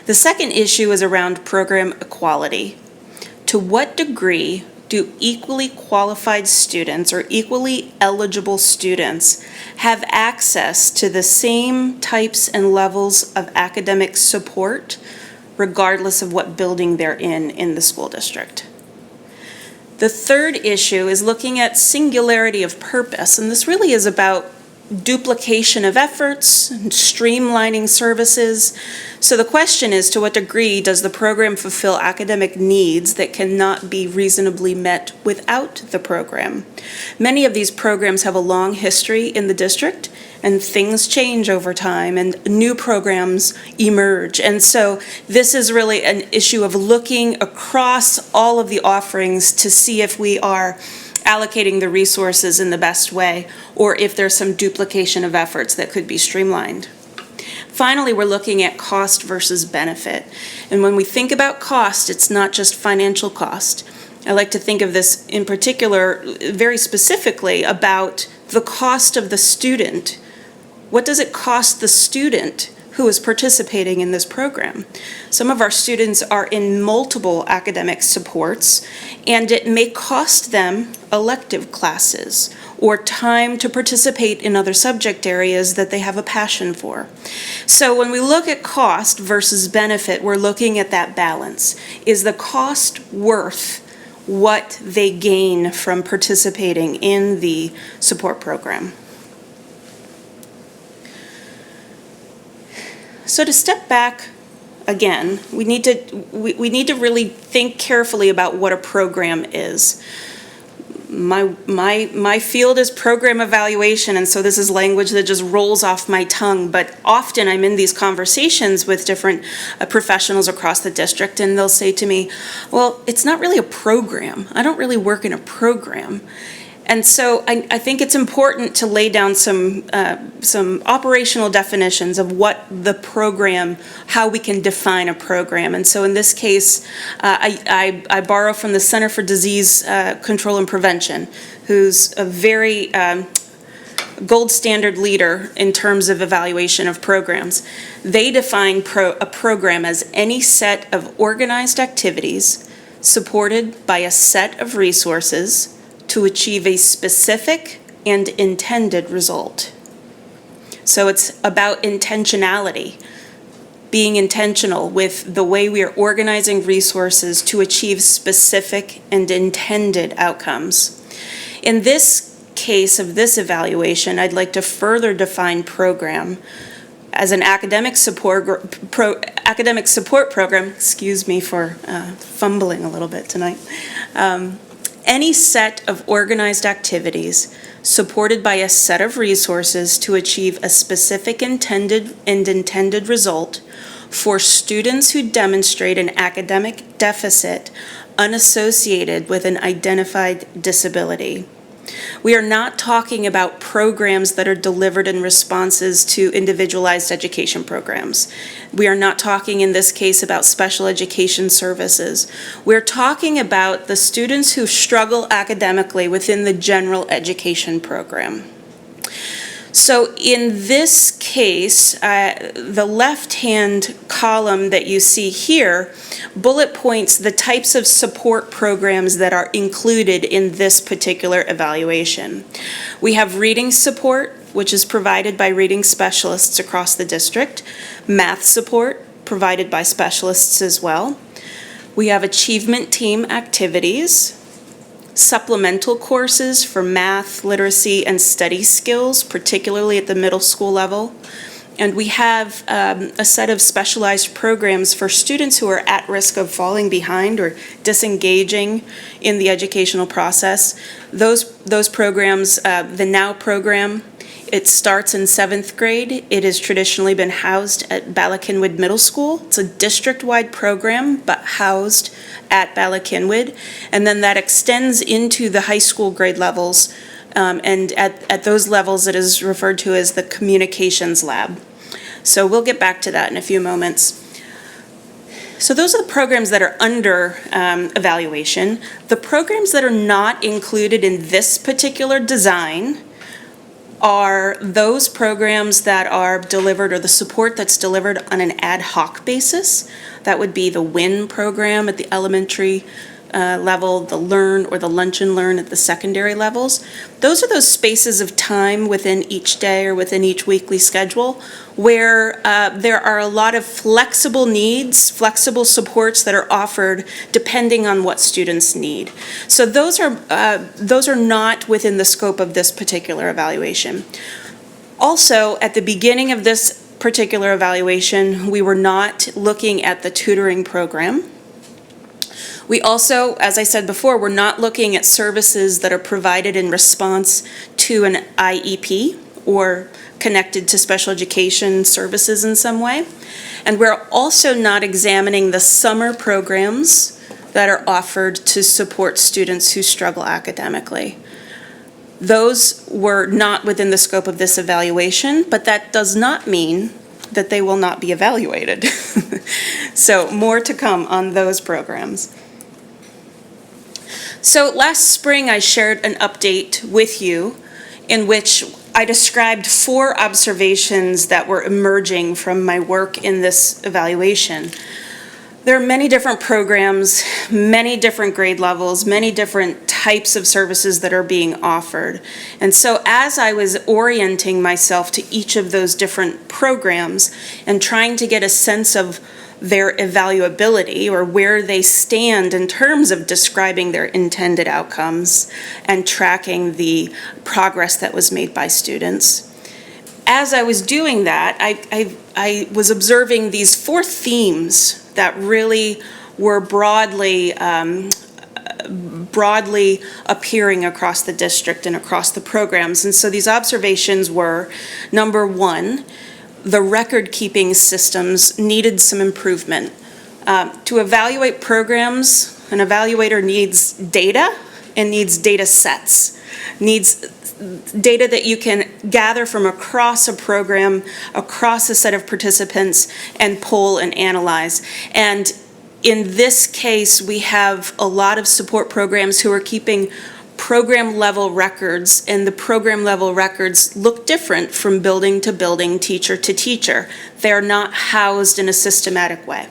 The second issue is around program equality. To what degree do equally qualified students or equally eligible students have access to the same types and levels of academic support, regardless of what building they're in the school district? The third issue is looking at singularity of purpose, and this really is about duplication of efforts, and streamlining services. So the question is, to what degree does the program fulfill academic needs that cannot be reasonably met without the program? Many of these programs have a long history in the district, and things change over time, and new programs emerge. And so this is really an issue of looking across all of the offerings to see if we are allocating the resources in the best way, or if there's some duplication of efforts that could be streamlined. Finally, we're looking at cost versus benefit. And when we think about cost, it's not just financial cost. I like to think of this in particular, very specifically, about the cost of the student. What does it cost the student who is participating in this program? Some of our students are in multiple academic supports, and it may cost them elective classes or time to participate in other subject areas that they have a passion for. So when we look at cost versus benefit, we're looking at that balance. Is the cost worth what they gain from participating in the support program? So to step back again, we need to really think carefully about what a program is. My field is program evaluation, and so this is language that just rolls off my tongue, but often I'm in these conversations with different professionals across the district, and they'll say to me, well, it's not really a program. I don't really work in a program. And so I think it's important to lay down some operational definitions of what the program, how we can define a program. And so in this case, I borrow from the Center for Disease Control and Prevention, who's a very gold standard leader in terms of evaluation of programs. They define a program as any set of organized activities supported by a set of resources to achieve a specific and intended result. So it's about intentionality, being intentional with the way we are organizing resources to achieve specific and intended outcomes. In this case of this evaluation, I'd like to further define program as an academic support program, excuse me for fumbling a little bit tonight, any set of organized activities supported by a set of resources to achieve a specific intended result for students who demonstrate an academic deficit unassociated with an identified disability. We are not talking about programs that are delivered in responses to individualized education programs. We are not talking in this case about special education services. We're talking about the students who struggle academically within the general education program. So in this case, the left-hand column that you see here bullet points the types of support programs that are included in this particular evaluation. We have reading support, which is provided by reading specialists across the district, math support provided by specialists as well. We have achievement team activities, supplemental courses for math, literacy, and study skills, particularly at the middle school level. And we have a set of specialized programs for students who are at risk of falling behind or disengaging in the educational process. Those programs, the NOW program, it starts in 7th grade. It has traditionally been housed at Bala-Cynwyd Middle School. It's a district-wide program, but housed at Bala-Cynwyd. And then that extends into the high school grade levels. And at those levels, it is referred to as the communications lab. So we'll get back to that in a few moments. So those are the programs that are under evaluation. The programs that are not included in this particular design are those programs that are delivered, or the support that's delivered on an ad hoc basis. That would be the WIN program at the elementary level, the Learn or the Lunch and Learn at the secondary levels. Those are those spaces of time within each day or within each weekly schedule where there are a lot of flexible needs, flexible supports that are offered depending on what students need. So those are not within the scope of this particular evaluation. Also, at the beginning of this particular evaluation, we were not looking at the tutoring program. We also, as I said before, we're not looking at services that are provided in response to an IEP or connected to special education services in some way. And we're also not examining the summer programs that are offered to support students who struggle academically. Those were not within the scope of this evaluation, but that does not mean that they will not be evaluated. So more to come on those programs. So last spring, I shared an update with you in which I described 4 observations that were emerging from my work in this evaluation. There are many different programs, many different grade levels, many different types of services that are being offered. And so as I was orienting myself to each of those different programs and trying to get a sense of their evaluability or where they stand in terms of describing their intended outcomes and tracking the progress that was made by students. As I was doing that, I was observing these 4 themes that really were broadly appearing across the district and across the programs. And so these observations were, number 1, the record-keeping systems needed some improvement. To evaluate programs, an evaluator needs data and needs data sets, needs data that you can gather from across a program, across a set of participants, and pull and analyze. And in this case, we have a lot of support programs who are keeping program level records, and the program level records look different from building to building, teacher to teacher. They're not housed in a systematic way.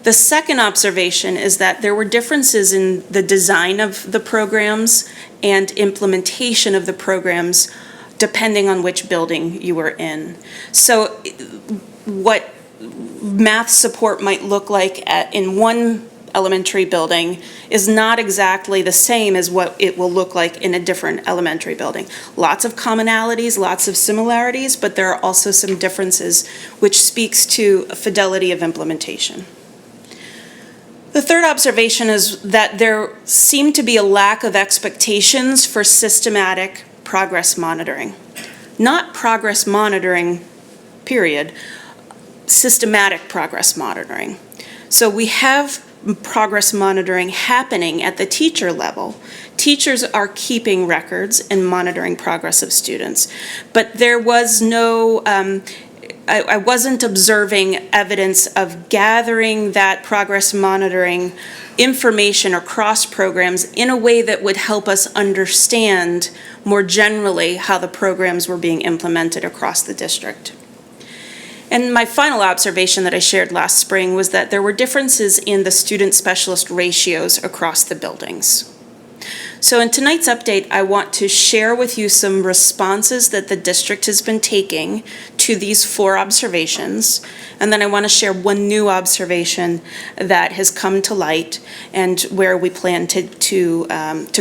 The second observation is that there were differences in the design of the programs and implementation of the programs depending on which building you were in. So what math support might look like in one elementary building is not exactly the same as what it will look like in a different elementary building. Lots of commonalities, lots of similarities, but there are also some differences, which speaks to a fidelity of implementation. The third observation is that there seemed to be a lack of expectations for systematic progress monitoring. Not progress monitoring, period, systematic progress monitoring. So we have progress monitoring happening at the teacher level. Teachers are keeping records and monitoring progress of students, but there was no, I wasn't observing evidence of gathering that progress monitoring information across programs in a way that would help us understand more generally how the programs were being implemented across the district. And my final observation that I shared last spring was that there were differences in the student specialist ratios across the buildings. So in tonight's update, I want to share with you some responses that the district has been taking to these 4 observations. And then I want to share one new observation that has come to light and where we plan to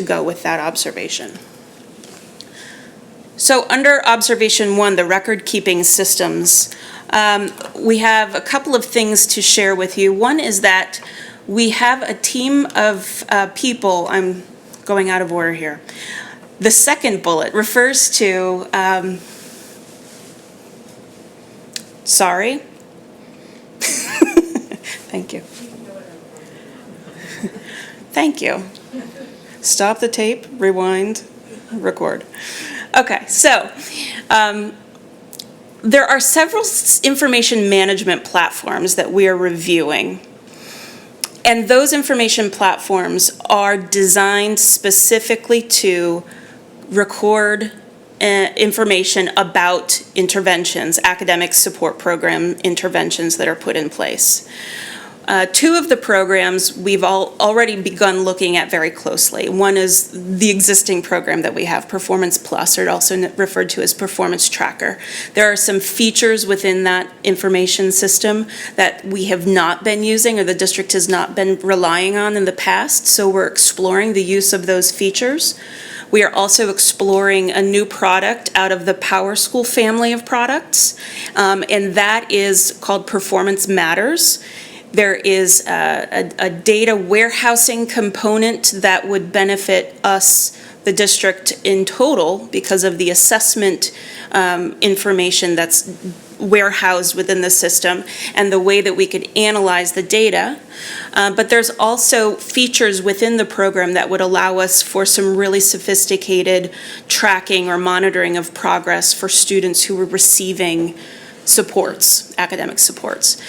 go with that observation. So under observation 1, the record-keeping systems, we have a couple of things to share with you. One is that we have a team of people, I'm going out of order here. The second bullet refers to, sorry. Thank you. Thank you. Stop the tape, rewind, record. Okay, so there are several information management platforms that we are reviewing. And those information platforms are designed specifically to record information about interventions, academic support program interventions that are put in place. 2 of the programs we've already begun looking at very closely. One is the existing program that we have, Performance Plus, or also referred to as Performance Tracker. There are some features within that information system that we have not been using or the district has not been relying on in the past, so we're exploring the use of those features. We are also exploring a new product out of the Power School family of products, and that is called Performance Matters. There is a data warehousing component that would benefit us, the district in total, because of the assessment information that's warehoused within the system and the way that we could analyze the data. But there's also features within the program that would allow us for some really sophisticated tracking or monitoring of progress for students who were receiving supports, academic supports.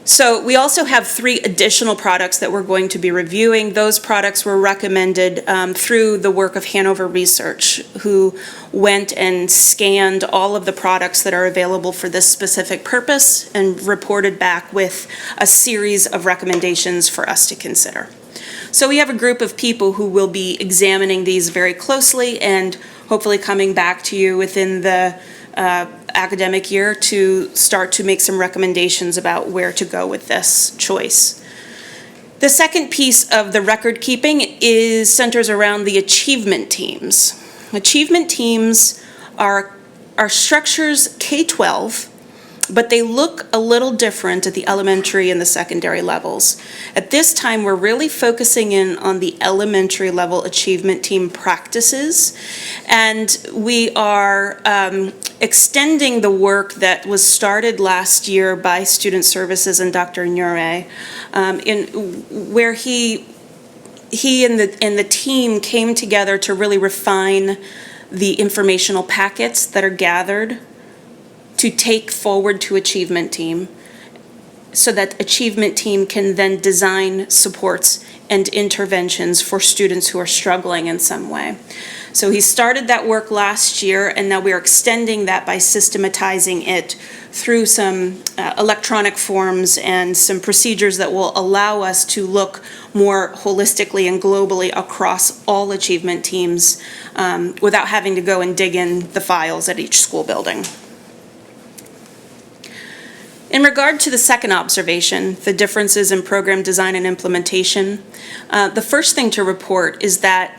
So we also have 3 additional products that we're going to be reviewing. Those products were recommended through the work of Hanover Research, who went and scanned all of the products that are available for this specific purpose and reported back with a series of recommendations for us to consider. So we have a group of people who will be examining these very closely and hopefully coming back to you within the academic year to start to make some recommendations about where to go with this choice. The second piece of the record keeping centers around the achievement teams. Achievement teams are structures K-12, but they look a little different at the elementary and the secondary levels. At this time, we're really focusing in on the elementary level achievement team practices, and we are extending the work that was started last year by Student Services and Dr. Nure, where he and the team came together to really refine the informational packets that are gathered to take forward to achievement team so that achievement team can then design supports and interventions for students who are struggling in some way. So he started that work last year, and now we are extending that by systematizing it through some electronic forms and some procedures that will allow us to look more holistically and globally across all achievement teams without having to go and dig in the files at each school building. In regard to the second observation, the differences in program design and implementation, the first thing to report is that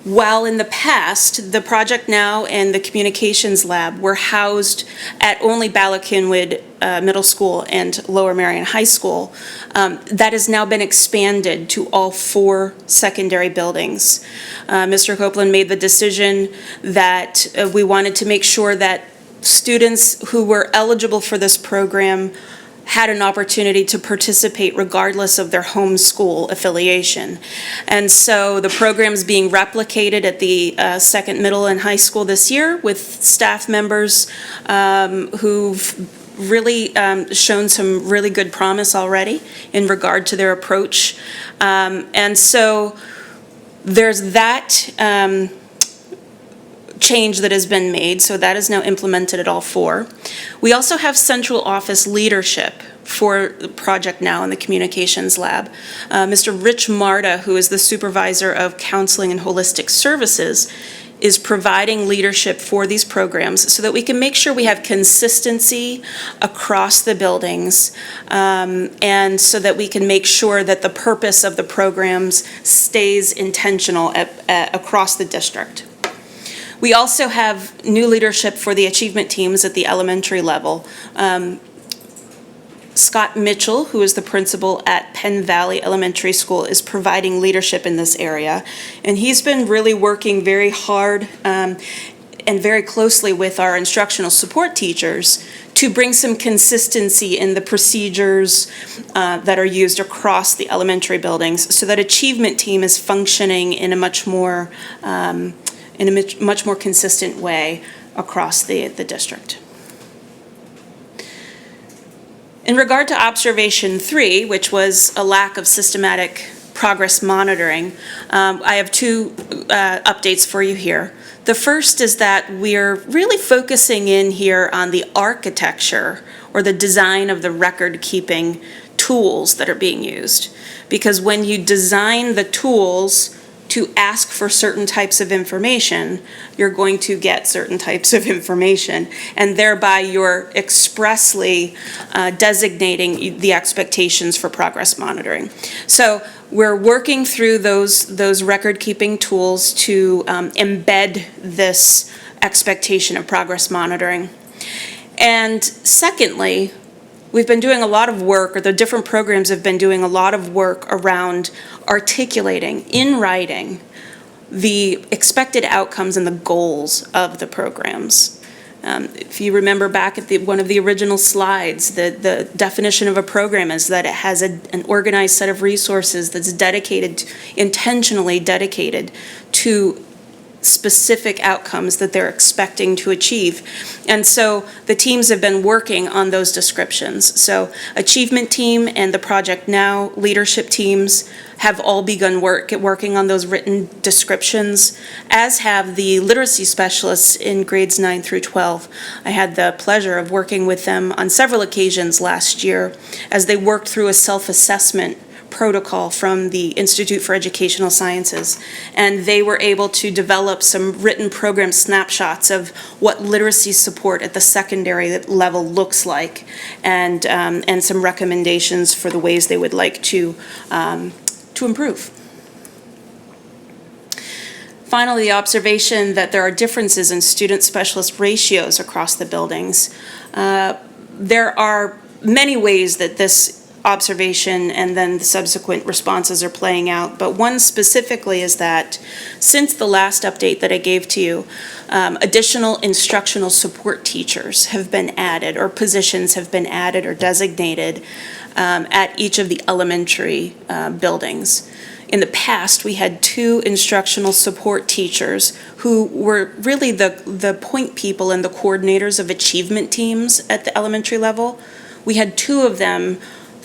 while in the past, the Project Now and the Communications Lab were housed at only Bala Cynwyd Middle School and Lower Merion High School, that has now been expanded to all 4 secondary buildings. Mr. Copeland made the decision that we wanted to make sure that students who were eligible for this program had an opportunity to participate regardless of their home school affiliation. And so the program's being replicated at the second middle and high school this year with staff members who've really shown some really good promise already in regard to their approach. And so there's that change that has been made, so that is now implemented at all 4. We also have central office leadership for the Project Now in the Communications Lab. Mr. Rich Marta, who is the supervisor of counseling and holistic services, is providing leadership for these programs so that we can make sure we have consistency across the buildings, and so that we can make sure that the purpose of the programs stays intentional across the district. We also have new leadership for the achievement teams at the elementary level. Scott Mitchell, who is the principal at Penn Valley Elementary School, is providing leadership in this area. And he's been really working very hard and very closely with our instructional support teachers to bring some consistency in the procedures that are used across the elementary buildings so that achievement team is functioning in a much more consistent way across the district. In regard to observation 3, which was a lack of systematic progress monitoring, I have 2 updates for you here. The first is that we're really focusing in here on the architecture or the design of the record-keeping tools that are being used. Because when you design the tools to ask for certain types of information, you're going to get certain types of information, and thereby you're expressly designating the expectations for progress monitoring. So we're working through those record-keeping tools to embed this expectation of progress monitoring. And secondly, we've been doing a lot of work, or the different programs have been doing a lot of work around articulating in writing the expected outcomes and the goals of the programs. If you remember back at one of the original slides, the definition of a program is that it has an organized set of resources that's intentionally dedicated to specific outcomes that they're expecting to achieve. And so the teams have been working on those descriptions. So Achievement Team and the Project Now leadership teams have all begun working on those written descriptions, as have the literacy specialists in grades 9 through 12. I had the pleasure of working with them on several occasions last year as they worked through a self-assessment protocol from the Institute for Educational Sciences, and they were able to develop some written program snapshots of what literacy support at the secondary level looks like, and some recommendations for the ways they would like to improve. Finally, the observation that there are differences in student specialist ratios across the buildings. There are many ways that this observation and then the subsequent responses are playing out, but one specifically is that since the last update that I gave to you, additional instructional support teachers have been added, or positions have been added or designated at each of the elementary buildings. In the past, we had 2 instructional support teachers who were really the point people and the coordinators of achievement teams at the elementary level. We had 2 of them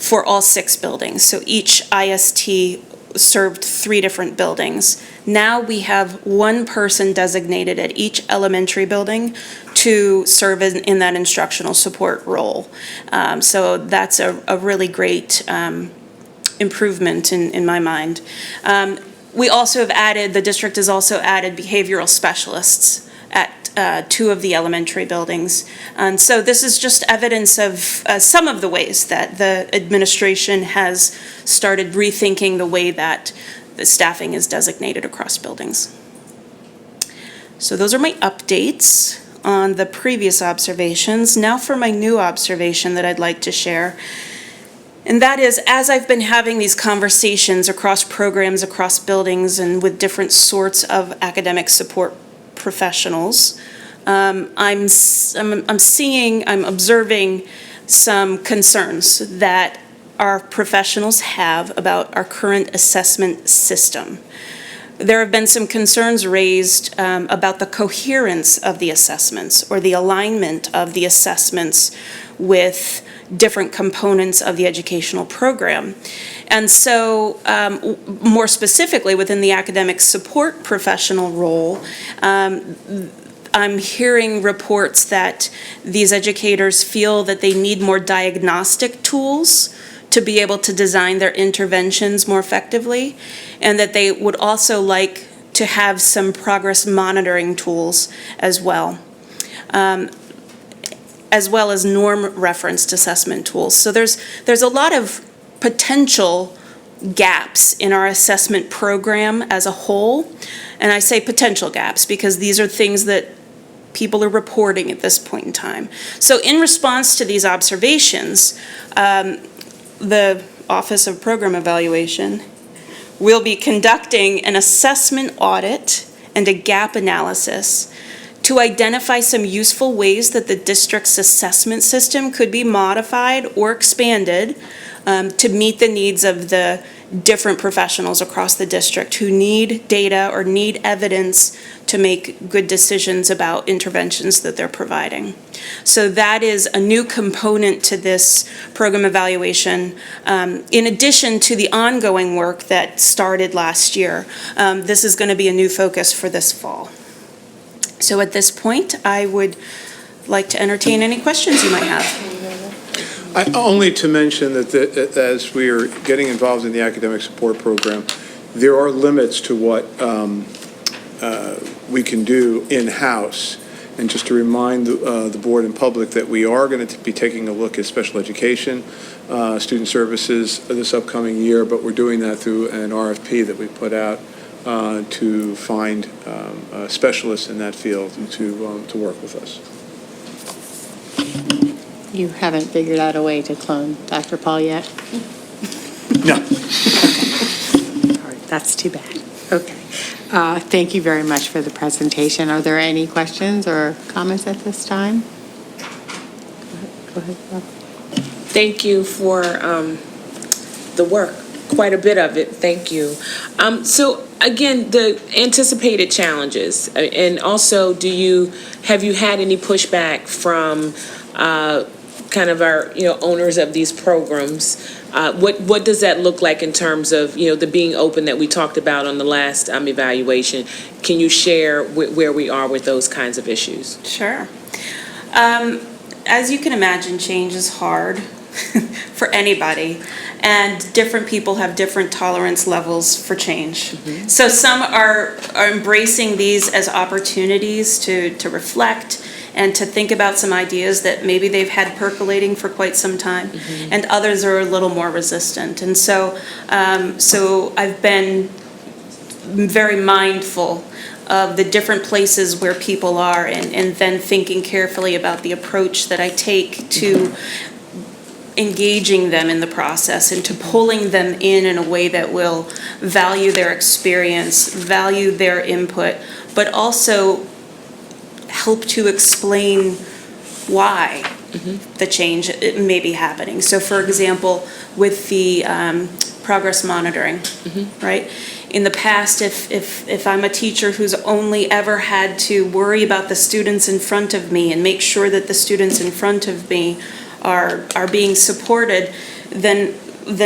for all 6 buildings. So each IST served 3 different buildings. Now we have 1 person designated at each elementary building to serve in that instructional support role. So that's a really great improvement in my mind. We also have added, the district has also added behavioral specialists at 2 of the elementary buildings. And so this is just evidence of some of the ways that the administration has started rethinking the way that the staffing is designated across buildings. So those are my updates on the previous observations. Now for my new observation that I'd like to share. And that is, as I've been having these conversations across programs, across buildings, and with different sorts of academic support professionals, I'm observing some concerns that our professionals have about our current assessment system. There have been some concerns raised about the coherence of the assessments or the alignment of the assessments with different components of the educational program. And so, more specifically, within the academic support professional role, I'm hearing reports that these educators feel that they need more diagnostic tools to be able to design their interventions more effectively, and that they would also like to have some progress monitoring tools as well as norm referenced assessment tools. So there's a lot of potential gaps in our assessment program as a whole. And I say potential gaps because these are things that people are reporting at this point in time. So in response to these observations, the Office of Program Evaluation will be conducting an assessment audit and a gap analysis to identify some useful ways that the district's assessment system could be modified or expanded to meet the needs of the different professionals across the district who need data or need evidence to make good decisions about interventions that they're providing. So that is a new component to this program evaluation. In addition to the ongoing work that started last year, this is going to be a new focus for this fall. So at this point, I would like to entertain any questions you might have. Only to mention that as we are getting involved in the academic support program, there are limits to what we can do in-house. And just to remind the board and public that we are going to be taking a look at special education, student services this upcoming year, but we're doing that through an RFP that we put out to find specialists in that field and to work with us. You haven't figured out a way to clone Dr. Paul yet? No. All right, that's too bad. Okay. Thank you very much for the presentation. Are there any questions or comments at this time? Go ahead, Bob. Thank you for the work, quite a bit of it. Thank you. So again, the anticipated challenges, and also have you had any pushback from kind of our owners of these programs? What does that look like in terms of the being open that we talked about on the last evaluation? Can you share where we are with those kinds of issues? Sure. As you can imagine, change is hard for anybody, and different people have different tolerance levels for change. Mm-hmm. So some are embracing these as opportunities to reflect and to think about some ideas that maybe they've had percolating for quite some time, mm-hmm. and others are a little more resistant. And so I've been very mindful of the different places where people are, and then thinking carefully about the approach that I take to engaging them in the process and to pulling them in a way that will value their experience, value their input, but also help to explain why mm-hmm. the change may be happening. So for example, with the progress monitoring, mm-hmm. right? In the past, if I'm a teacher who's only ever had to worry about the students in front of me and make sure that the students in front of me are being supported, then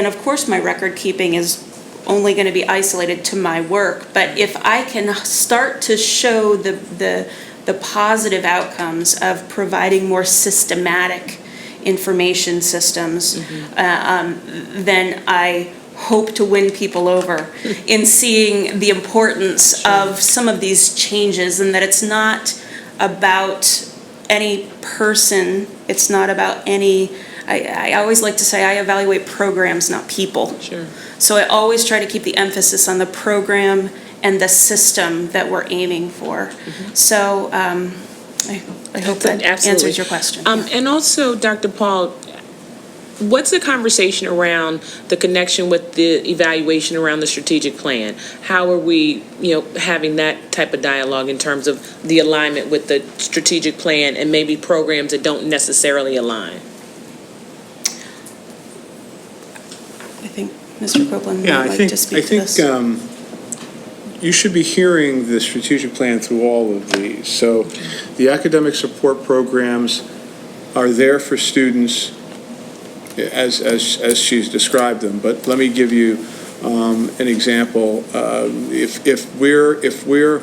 of course my record keeping is only going to be isolated to my work. But if I can start to show the positive outcomes of providing more systematic information systems, then I hope to win people over in seeing the importance of some of these changes, and that it's not about any person, it's not about any, I always like to say I evaluate programs, not people. Sure. So I always try to keep the emphasis on the program and the system that we're aiming for. So I hope that Absolutely. answers your question. And also, Dr. Paul, what's the conversation around the connection with the evaluation around the strategic plan? How are we, having that type of dialogue in terms of the alignment with the strategic plan and maybe programs that don't necessarily align? I think Mr. Copeland Yeah, would like to speak to this. You should be hearing the strategic plan through all of these. So the academic support programs are there for students as she's described them. But let me give you an example. If we're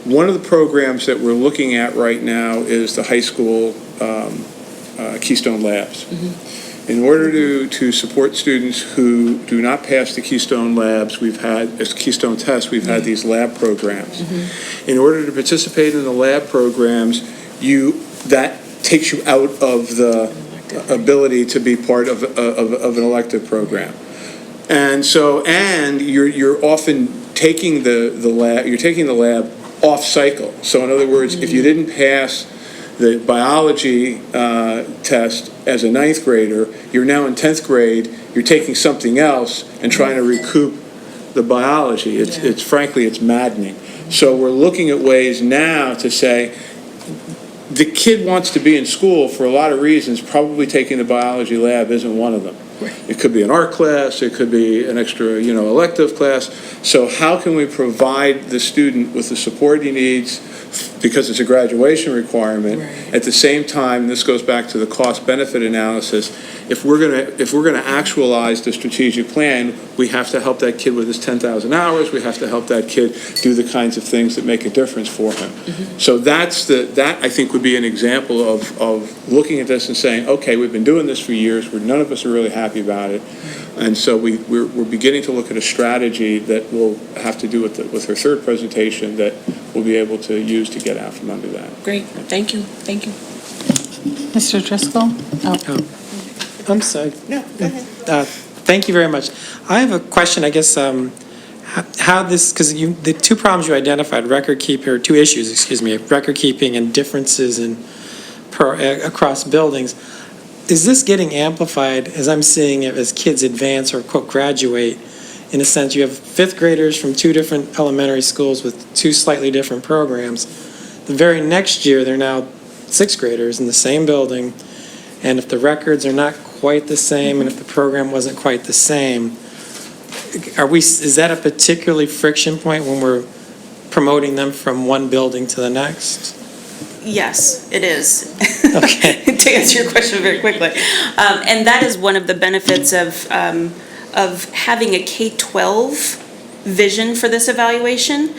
one of the programs that we're looking at right now is the high school Keystone Labs. In order to support students who do not pass the Keystone Labs, Keystone tests, we've had these lab programs. In order to participate in the lab programs, that takes you out of the ability to be part of an elective program. And you're often taking the lab off cycle. So in other words, if you didn't pass the biology test as a 9th grader, you're now in 10th grade, you're taking something else and trying to recoup the biology. It's maddening. So we're looking at ways now to say, the kid wants to be in school for a lot of reasons. Probably taking the biology lab isn't one of them. It could be an art class, it could be an extra, elective class. So how can we provide the student with the support he needs, because it's a graduation requirement? Right. At the same time, this goes back to the cost-benefit analysis. If we're gonna actualize the strategic plan, we have to help that kid with his 10,000 hours. We have to help that kid do the kinds of things that make a difference for him. So that I think would be an example of looking at this and saying, okay, we've been doing this for years. None of us are really happy about it, and so we're beginning to look at a strategy that will have to do with her third presentation that we'll be able to use to get out from under that. Great. Thank you. Mr. Driscoll? I'm sorry. No, go ahead. Thank you very much. I have a question, I guess, how this, because the two problems you identified, two issues, record keeping and differences across buildings. Is this getting amplified as I'm seeing it as kids advance or quote graduate? In a sense, you have 5th graders from 2 different elementary schools with 2 slightly different programs. The very next year, they're now 6th graders in the same building, and if the records are not quite the same, and if the program wasn't quite the same, is that a particularly friction point when we're promoting them from one building to the next? Yes, it is. Okay. To answer your question very quickly. And that is one of the benefits of having a K-12 vision for this evaluation.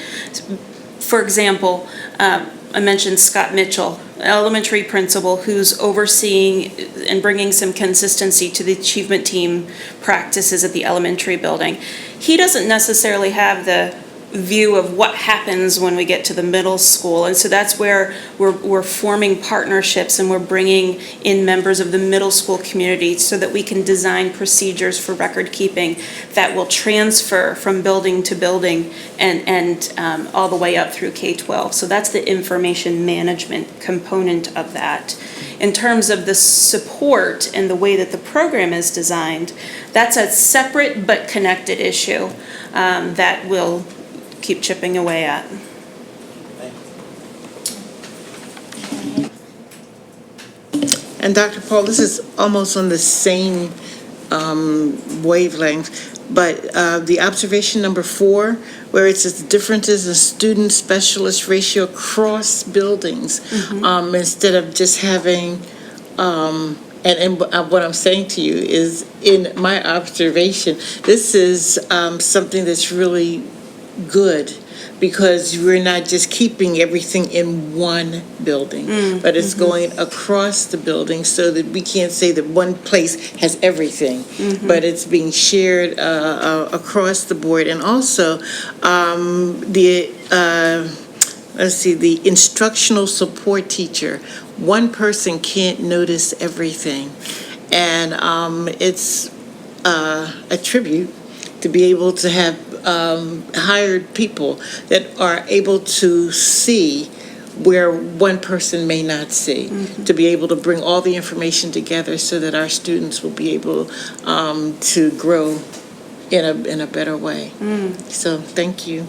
For example, I mentioned Scott Mitchell, elementary principal who's overseeing and bringing some consistency to the achievement team practices at the elementary building. He doesn't necessarily have the view of what happens when we get to the middle school, and so that's where we're forming partnerships and we're bringing in members of the middle school community so that we can design procedures for record keeping that will transfer from building to building and all the way up through K-12. So that's the information management component of that. In terms of the support and the way that the program is designed, that's a separate but connected issue that will keep chipping away at. And Dr. Paul, this is almost on the same wavelength, but the observation number 4, where it says differences in student specialist ratio across buildings, instead of just having And what I'm saying to you is, in my observation, this is something that's really good, because we're not just keeping everything in one building, but it's going across the building, so that we can't say that one place has everything, but it's being shared across the board. And also, the instructional support teacher, one person can't notice everything. And it's a tribute to be able to have hired people that are able to see where one person may not see, to be able to bring all the information together so that our students will be able to grow in a better way. So thank you.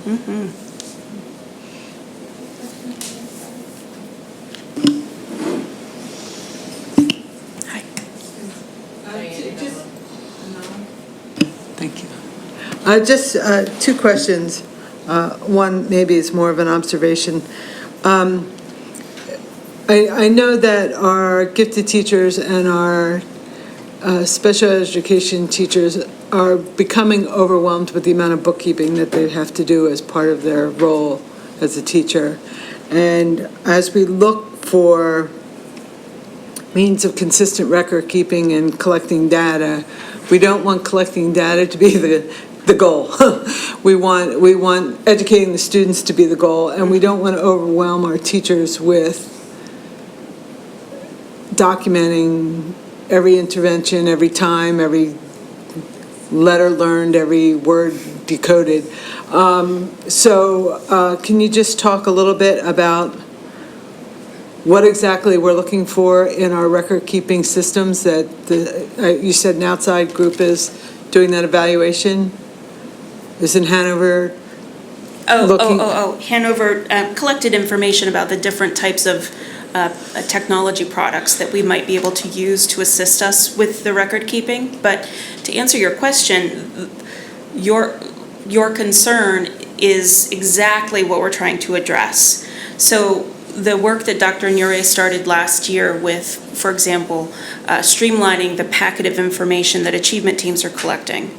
Thank you. Just two questions. One maybe is more of an observation. I know that our gifted teachers and our special education teachers are becoming overwhelmed with the amount of bookkeeping that they have to do as part of their role as a teacher. And as we look for means of consistent record keeping and collecting data, we don't want collecting data to be the goal. We want educating the students to be the goal, and we don't want to overwhelm our teachers with documenting every intervention, every time, every letter learned, every word decoded. So can you just talk a little bit about what exactly we're looking for in our record-keeping systems that you said an outside group is doing that evaluation? Isn't Hanover looking? Hanover collected information about the different types of technology products that we might be able to use to assist us with the record keeping. But to answer your question, your concern is exactly what we're trying to address. So the work that Dr. Nure started last year with, for example, streamlining the packet of information that achievement teams are collecting.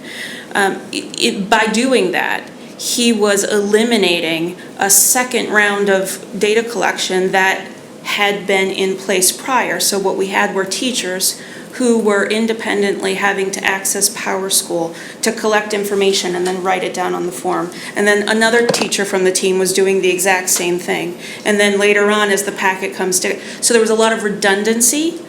By doing that, he was eliminating a second round of data collection that had been in place prior. So what we had were teachers who were independently having to access PowerSchool to collect information and then write it down on the form. And then another teacher from the team was doing the exact same thing. And then later on, as the packet comes to, so there was a lot of redundancy.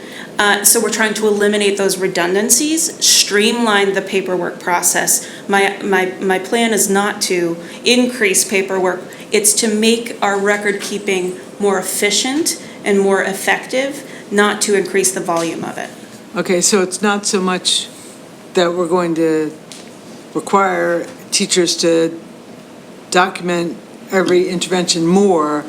So we're trying to eliminate those redundancies, streamline the paperwork process. My plan is not to increase paperwork. It's to make our record keeping more efficient and more effective, not to increase the volume of it. Okay, so it's not so much that we're going to require teachers to document every intervention more,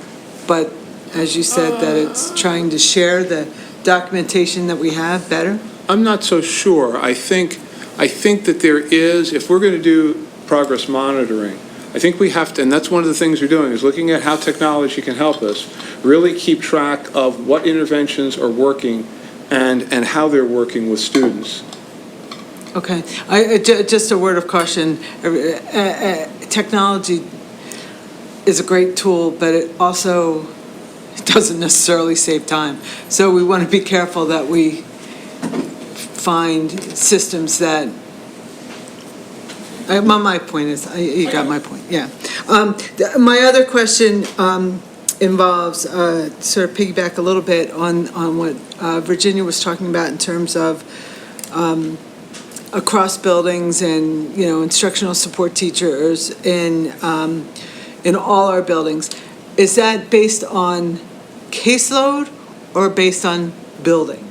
but as you said, that it's trying to share the documentation that we have better? I'm not so sure. I think that there is, if we're going to do progress monitoring, I think we have to, and that's one of the things we're doing, is looking at how technology can help us really keep track of what interventions are working and how they're working with students. Okay, just a word of caution. Technology is a great tool, but it also doesn't necessarily save time. So we want to be careful that we find systems that, my point is, you got my point, yeah. My other question involves, sort of piggyback a little bit on what Virginia was talking about in terms of across buildings and, instructional support teachers in all our buildings. Is that based on caseload or based on building?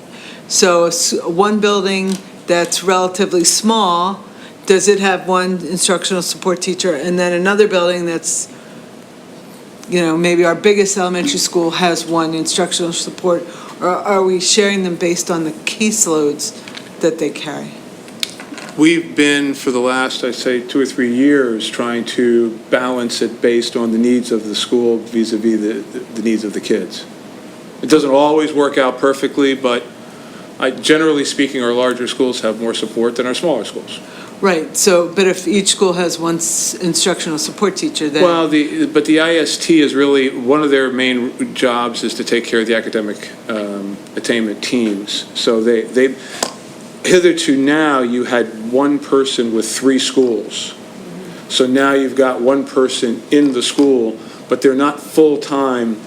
So one building that's relatively small, does it have one instructional support teacher, and then another building that's, maybe our biggest elementary school has one instructional support, or are we sharing them based on the caseloads that they carry? We've been, for the last, I'd say, 2 or 3 years, trying to balance it based on the needs of the school vis-a-vis the needs of the kids. It doesn't always work out perfectly, but Generally speaking, our larger schools have more support than our smaller schools. Right, so, but if each school has one instructional support teacher, then. Well, but the IST is really, one of their main jobs is to take care of the academic attainment teams. So they hitherto now, you had one person with 3 schools. So now you've got one person in the school, but they're not full-time.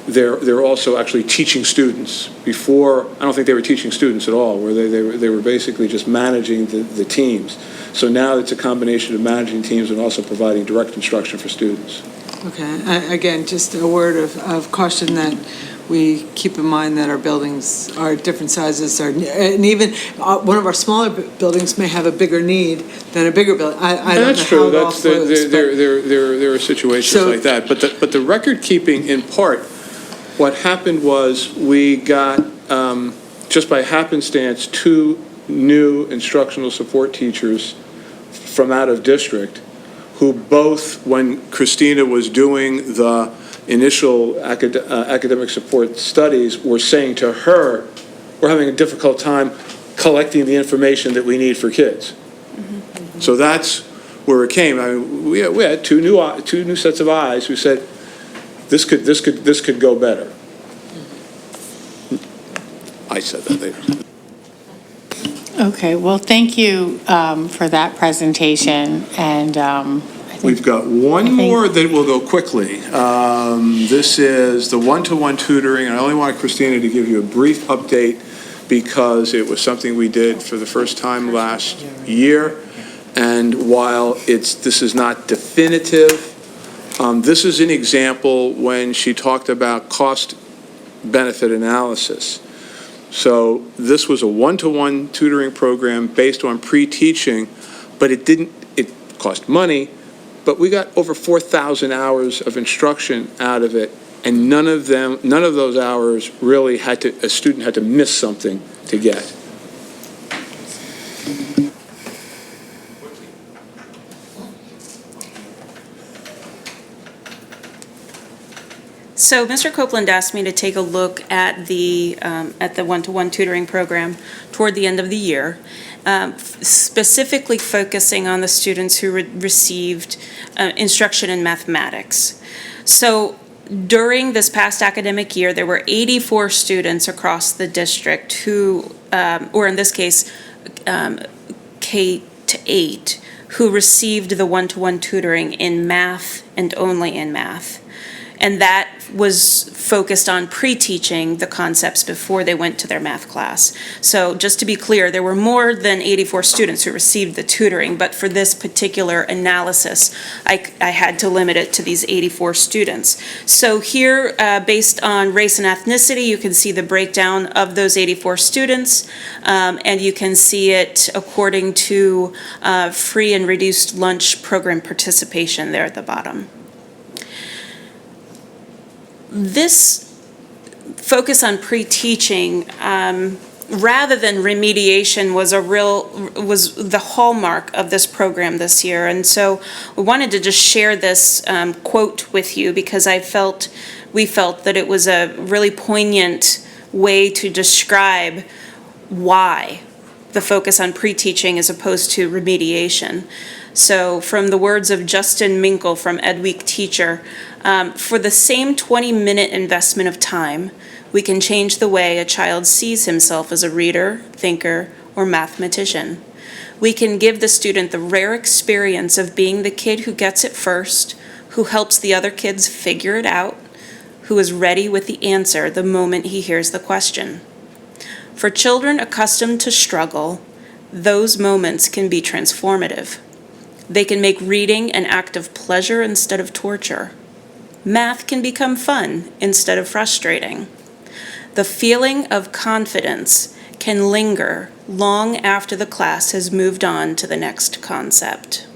They're also actually teaching students. Before, I don't think they were teaching students at all, where they were basically just managing the teams. So now it's a combination of managing teams and also providing direct instruction for students. Okay, again, just a word of caution that we keep in mind that our buildings are different sizes, and even one of our smaller buildings may have a bigger need than a bigger building. I don't know how it all flows. There are situations like that. But the record keeping, in part, what happened was we got, just by happenstance, 2 new instructional support teachers from out of district who both, when Christina was doing the initial academic support studies, were saying to her, we're having a difficult time collecting the information that we need for kids. Mm-hmm. So that's where it came. I mean, we had two new sets of eyes who said, this could go better. I said that later. Okay, well, thank you for that presentation, and I think We've got one more that will go quickly. This is the one-to-one tutoring, and I only wanted Christina to give you a brief update because it was something we did for the first time last year. And while this is not definitive, this is an example when she talked about cost-benefit analysis. So this was a one-to-one tutoring program based on pre-teaching, but it cost money, but we got over 4,000 hours of instruction out of it, and none of those hours really a student had to miss something to get. So Mr. Copeland asked me to take a look at the one-to-one tutoring program toward the end of the year, specifically focusing on the students who received instruction in mathematics. So during this past academic year, there were 84 students across the district who, or in this case, K-8, who received the one-to-one tutoring in math and only in math. And that was focused on pre-teaching the concepts before they went to their math class. So just to be clear, there were more than 84 students who received the tutoring, but for this particular analysis, I had to limit it to these 84 students. So here, based on race and ethnicity, you can see the breakdown of those 84 students, and you can see it according to free and reduced lunch program participation there at the bottom. This focus on pre-teaching, rather than remediation, was the hallmark of this program this year. And so we wanted to just share this quote with you because we felt that it was a really poignant way to describe why the focus on pre-teaching as opposed to remediation. So from the words of Justin Minkle from Ed Week Teacher, for the same 20-minute investment of time, we can change the way a child sees himself as a reader, thinker, or mathematician. We can give the student the rare experience of being the kid who gets it first, who helps the other kids figure it out, who is ready with the answer the moment he hears the question. For children accustomed to struggle, those moments can be transformative. They can make reading an act of pleasure instead of torture. Math can become fun instead of frustrating. The feeling of confidence can linger long after the class has moved on to the next concept.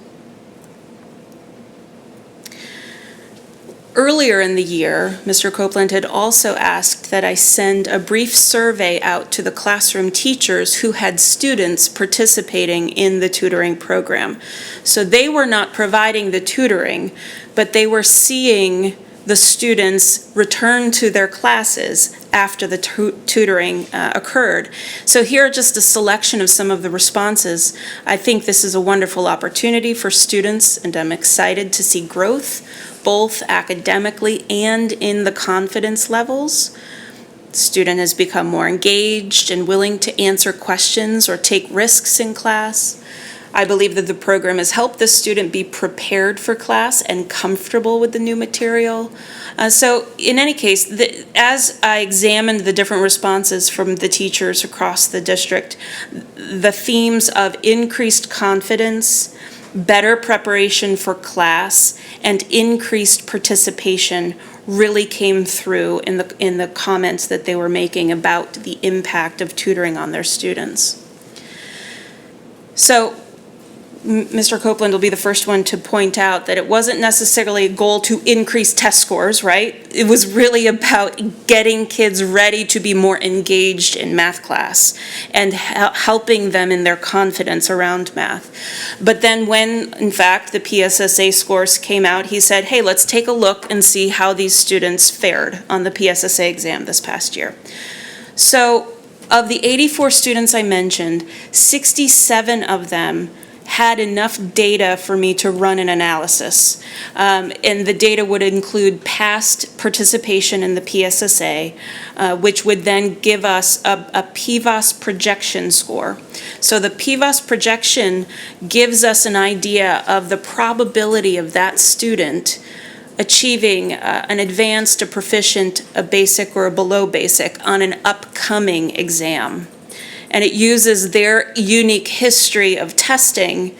Earlier in the year, Mr. Copeland had also asked that I send a brief survey out to the classroom teachers who had students participating in the tutoring program. So they were not providing the tutoring, but they were seeing the students return to their classes after the tutoring occurred. So here are just a selection of some of the responses. I think this is a wonderful opportunity for students, and I'm excited to see growth, both academically and in the confidence levels. The student has become more engaged and willing to answer questions or take risks in class. I believe that the program has helped the student be prepared for class and comfortable with the new material. So in any case, as I examined the different responses from the teachers across the district, the themes of increased confidence, better preparation for class, and increased participation really came through in the comments that they were making about the impact of tutoring on their students. So Mr. Copeland will be the first one to point out that it wasn't necessarily a goal to increase test scores, right? It was really about getting kids ready to be more engaged in math class and helping them in their confidence around math. But then when, in fact, the PSSA scores came out, he said, hey, let's take a look and see how these students fared on the PSSA exam this past year. So of the 84 students I mentioned, 67 of them had enough data for me to run an analysis. And the data would include past participation in the PSSA, which would then give us a PVOS projection score. So the PVOS projection gives us an idea of the probability of that student achieving an advanced, a proficient, a basic, or a below basic on an upcoming exam. And it uses their unique history of testing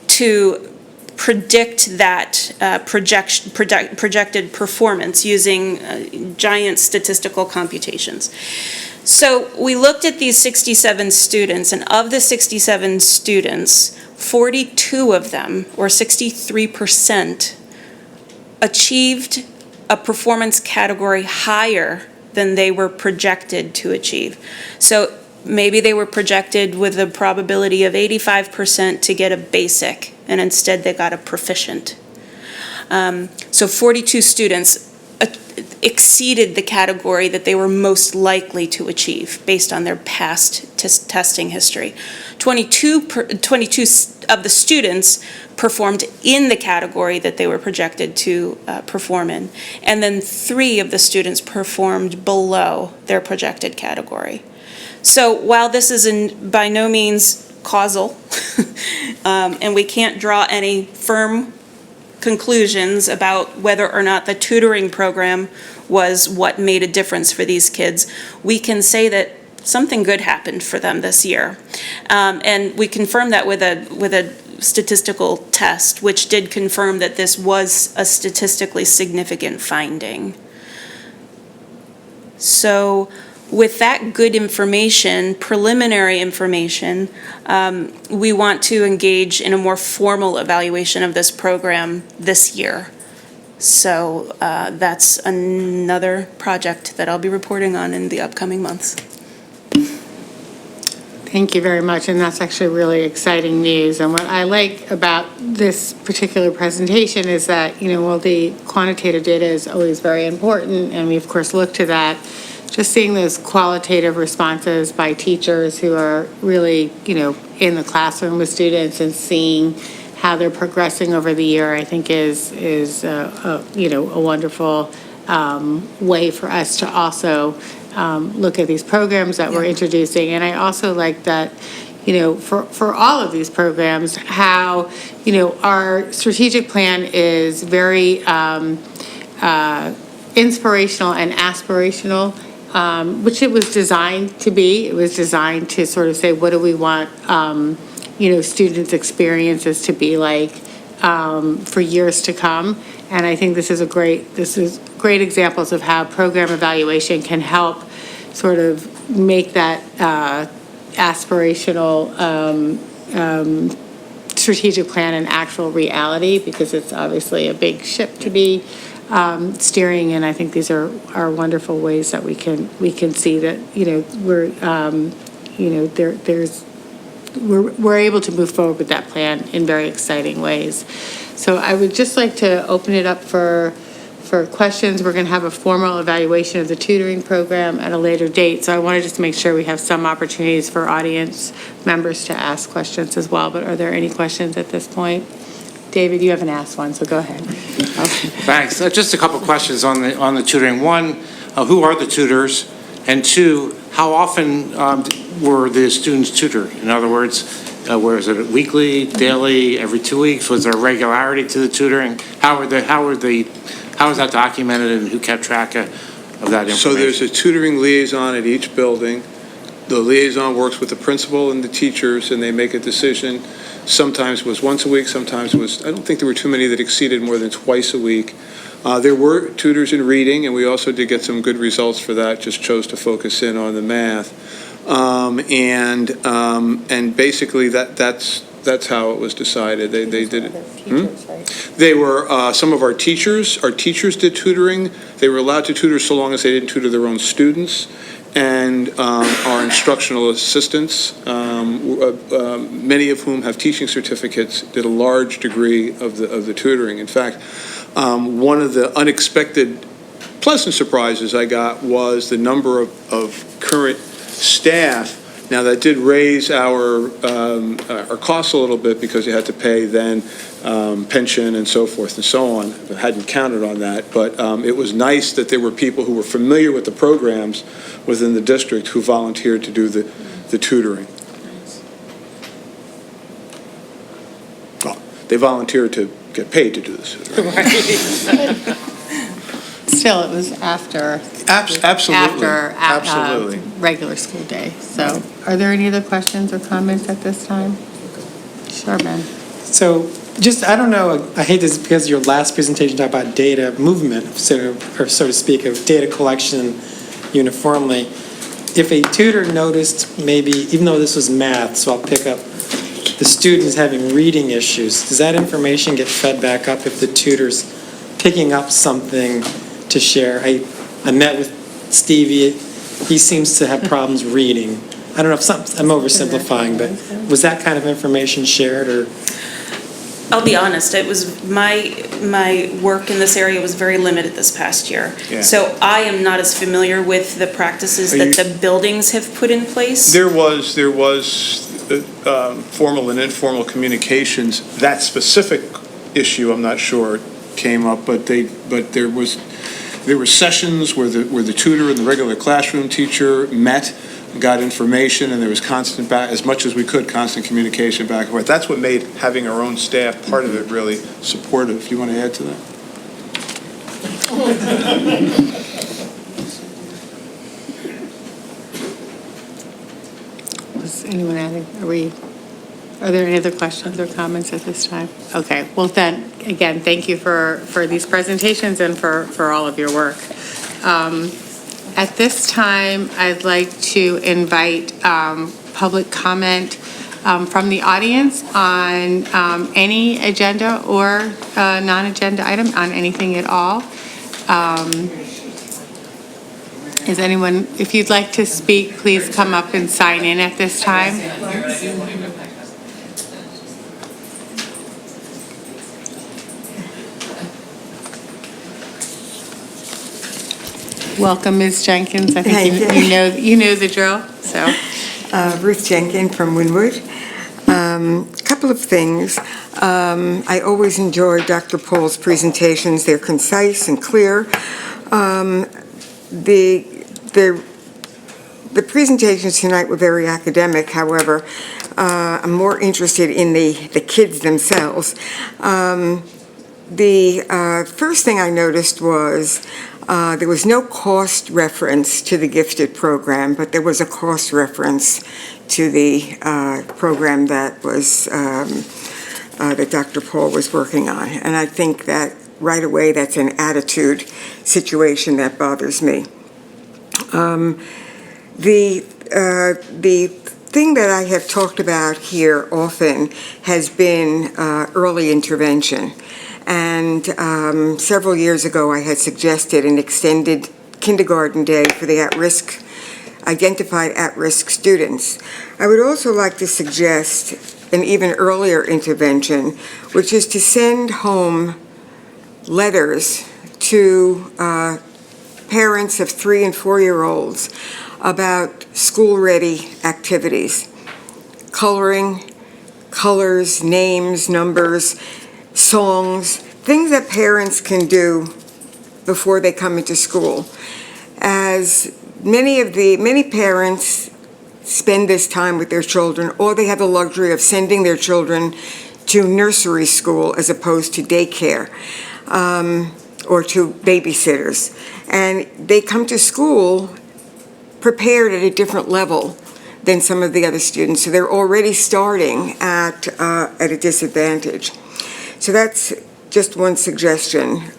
to predict that projected performance using giant statistical computations. So we looked at these 67 students, and of the 67 students, 42 of them, or 63%, achieved a performance category higher than they were projected to achieve. So maybe they were projected with a probability of 85% to get a basic, and instead they got a proficient. So 42 students exceeded the category that they were most likely to achieve based on their past testing history. 22 of the students performed in the category that they were projected to perform in, and then 3 of the students performed below their projected category. So while this is by no means causal, and we can't draw any firm conclusions about whether or not the tutoring program was what made a difference for these kids, we can say that something good happened for them this year. And we confirmed that with a statistical test, which did confirm that this was a statistically significant finding. So with that good information, preliminary information, we want to engage in a more formal evaluation of this program this year. So that's another project that I'll be reporting on in the upcoming months. Thank you very much, and that's actually really exciting news. And what I like about this particular presentation is that, while the quantitative data is always very important, and we of course look to that, just seeing those qualitative responses by teachers who are really, in the classroom with students and seeing how they're progressing over the year, I think is a wonderful way for us to also look at these programs that we're introducing. And I also like that, for all of these programs, how, our strategic plan is very inspirational and aspirational, which it was designed to be. It was designed to sort of say, what do we want, students' experiences to be like for years to come. And I think this is great examples of how program evaluation can help sort of make that aspirational strategic plan an actual reality, because it's obviously a big ship to be steering. And I think these are wonderful ways that we can see that, we're able to move forward with that plan in very exciting ways. So I would just like to open it up for for questions. We're going to have a formal evaluation of the tutoring program at a later date. So I want to just make sure we have some opportunities for audience members to ask questions as well. But are there any questions at this point? David, you haven't asked one, so go ahead. Thanks. Just a couple questions on the tutoring. One, who are the tutors? And two, how often were the students tutored? In other words, was it weekly, daily, every 2 weeks? Was there regularity to the tutoring? How is that documented, and who kept track of that information? So there's a tutoring liaison at each building. The liaison works with the principal and the teachers, and they make a decision. Sometimes it was once a week, sometimes it was, I don't think there were too many that exceeded more than twice a week. There were tutors in reading, and we also did get some good results for that, just chose to focus in on the math. And basically that's how it was decided. They did it. They were, some of our teachers did tutoring. They were allowed to tutor so long as they didn't tutor their own students. And our instructional assistants, many of whom have teaching certificates, did a large degree of the tutoring. In fact, one of the unexpected pleasant surprises I got was the number of current staff. Now, that did raise our costs a little bit because you had to pay then pension and so forth and so on. I hadn't counted on that, but it was nice that there were people who were familiar with the programs within the district who volunteered to do the tutoring. Well, they volunteered to get paid to do this tutoring. Still, it was after. Absolutely. After regular school day. So are there any other questions or comments at this time? Sure, Ben. So just, I don't know, I hate this because your last presentation talked about data movement, so to speak, of data collection uniformly. If a tutor noticed maybe, even though this was math, so I'll pick up the students having reading issues, does that information get fed back up if the tutor's picking up something to share? I met with Stevie. He seems to have problems reading. I don't know if I'm oversimplifying, but was that kind of information shared, or? I'll be honest, it was my work in this area was very limited this past year. Yeah. So I am not as familiar with the practices that the buildings have put in place. There was formal and informal communications. That specific issue, I'm not sure, came up, but there were sessions where the tutor and the regular classroom teacher met, got information, and there was constant as much as we could, constant communication back and forth. That's what made having our own staff part of it really supportive. You want to add to that? Was anyone adding? Are there any other questions or comments at this time? Okay, well then, again, thank you for these presentations and for all of your work. At this time, I'd like to invite public comment from the audience on any agenda or non-agenda item, on anything at all. Is anyone, if you'd like to speak, please come up and sign in at this time. Welcome, Ms. Jenkins. I think you know the drill. So, Ruth Jenkins from Wynwood. Couple of things. I always enjoy Dr. Paul's presentations. They're concise and clear. The presentations tonight were very academic. However, I'm more interested in the kids themselves. The first thing I noticed was there was no cost reference to the gifted program, but there was a cost reference to the program that was that Dr. Paul was working on. And I think that right away that's an attitude situation that bothers me. The thing that I have talked about here often has been early intervention. And several years ago, I had suggested an extended kindergarten day for the identified at-risk students. I would also like to suggest an even earlier intervention, which is to send home letters to parents of 3- and 4-year-olds about school-ready activities, coloring, colors, names, numbers, songs, things that parents can do before they come into school. As many parents spend this time with their children, or they have the luxury of sending their children to nursery school as opposed to daycare, or to babysitters. And they come to school prepared at a different level than some of the other students. So they're already starting at a disadvantage. So that's just one suggestion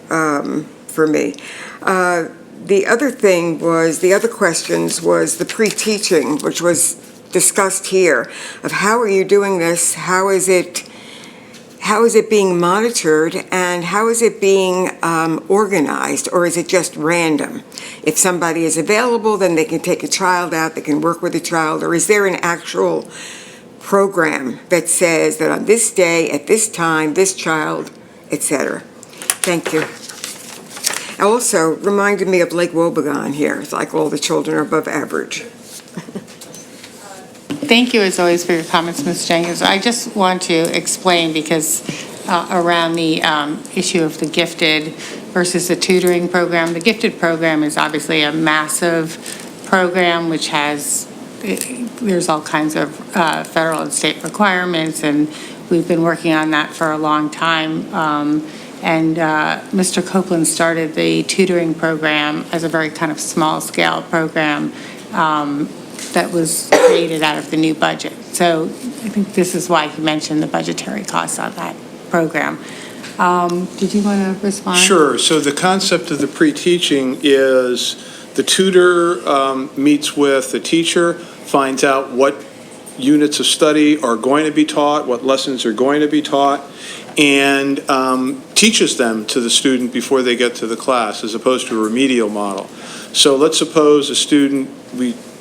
for me. The other questions was the pre-teaching, which was discussed here, of how are you doing this? How is it being monitored, and how is it being organized, or is it just random? If somebody is available, then they can take a child out, they can work with a child, or is there an actual program that says that on this day, at this time, this child, etc.? Thank you. Also, reminded me of Lake Wobegon here. It's like all the children are above average. Thank you, as always, for your comments, Ms. Jenkins. I just want to explain, because around the issue of the gifted versus the tutoring program. The gifted program is obviously a massive program which there's all kinds of federal and state requirements, and we've been working on that for a long time. And Mr. Copeland started the tutoring program as a very kind of small-scale program that was created out of the new budget. So I think this is why he mentioned the budgetary costs on that program. Did you want to respond? Sure. So the concept of the pre-teaching is the tutor meets with the teacher, finds out what units of study are going to be taught, what lessons are going to be taught, and teaches them to the student before they get to the class, as opposed to a remedial model. So let's suppose a student,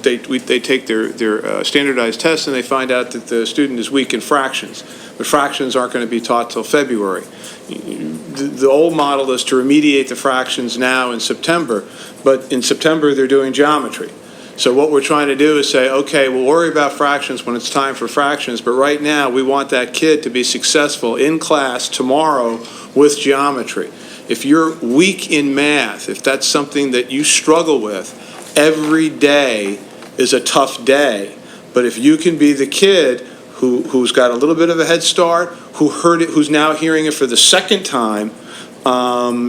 they take their standardized test and they find out that the student is weak in fractions. But fractions aren't going to be taught till February. The old model is to remediate the fractions now in September, but in September they're doing geometry. So what we're trying to do is say, okay, we'll worry about fractions when it's time for fractions, but right now we want that kid to be successful in class tomorrow with geometry. If you're weak in math, if that's something that you struggle with, every day is a tough day. But if you can be the kid who's got a little bit of a head start, who heard it, who's now hearing it for the second time,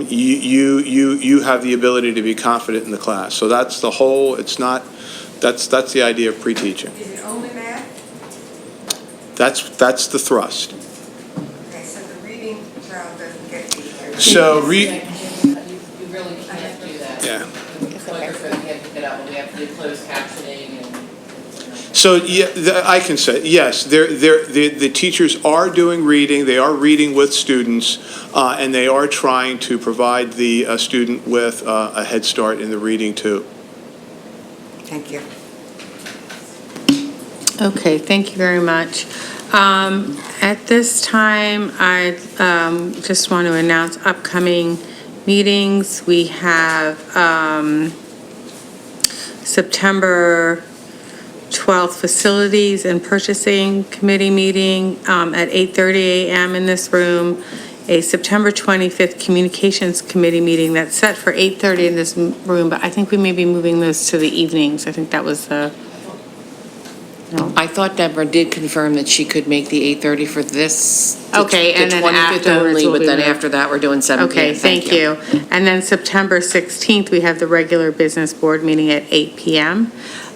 you have the ability to be confident in the class. So that's the whole, that's the idea of pre-teaching. Is it only math? That's the thrust. Okay, so the reading child doesn't get the... So You really can't do that. Yeah. It's quicker for the kid to get up, but we have to do closed captioning and... So yeah, I can say, yes, the teachers are doing reading, they are reading with students, and they are trying to provide the student with a head start in the reading too. Thank you. Okay, thank you very much. At this time, I just want to announce upcoming meetings. We have September 12th Facilities and Purchasing Committee meeting at 8:30 a.m. in this room. A September 25th Communications Committee meeting that's set for 8:30 in this room, but I think we may be moving those to the evenings. I think that was the... No. I thought Deborah did confirm that she could make the 8:30 for this. Okay, and then afterwards only, we'll but be then moving. after that, we're doing 7 p.m. Okay, thank you. And then September 16th, we have the regular business board meeting at 8 p.m.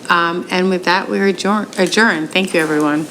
And with that, we're adjourned. Thank you, everyone.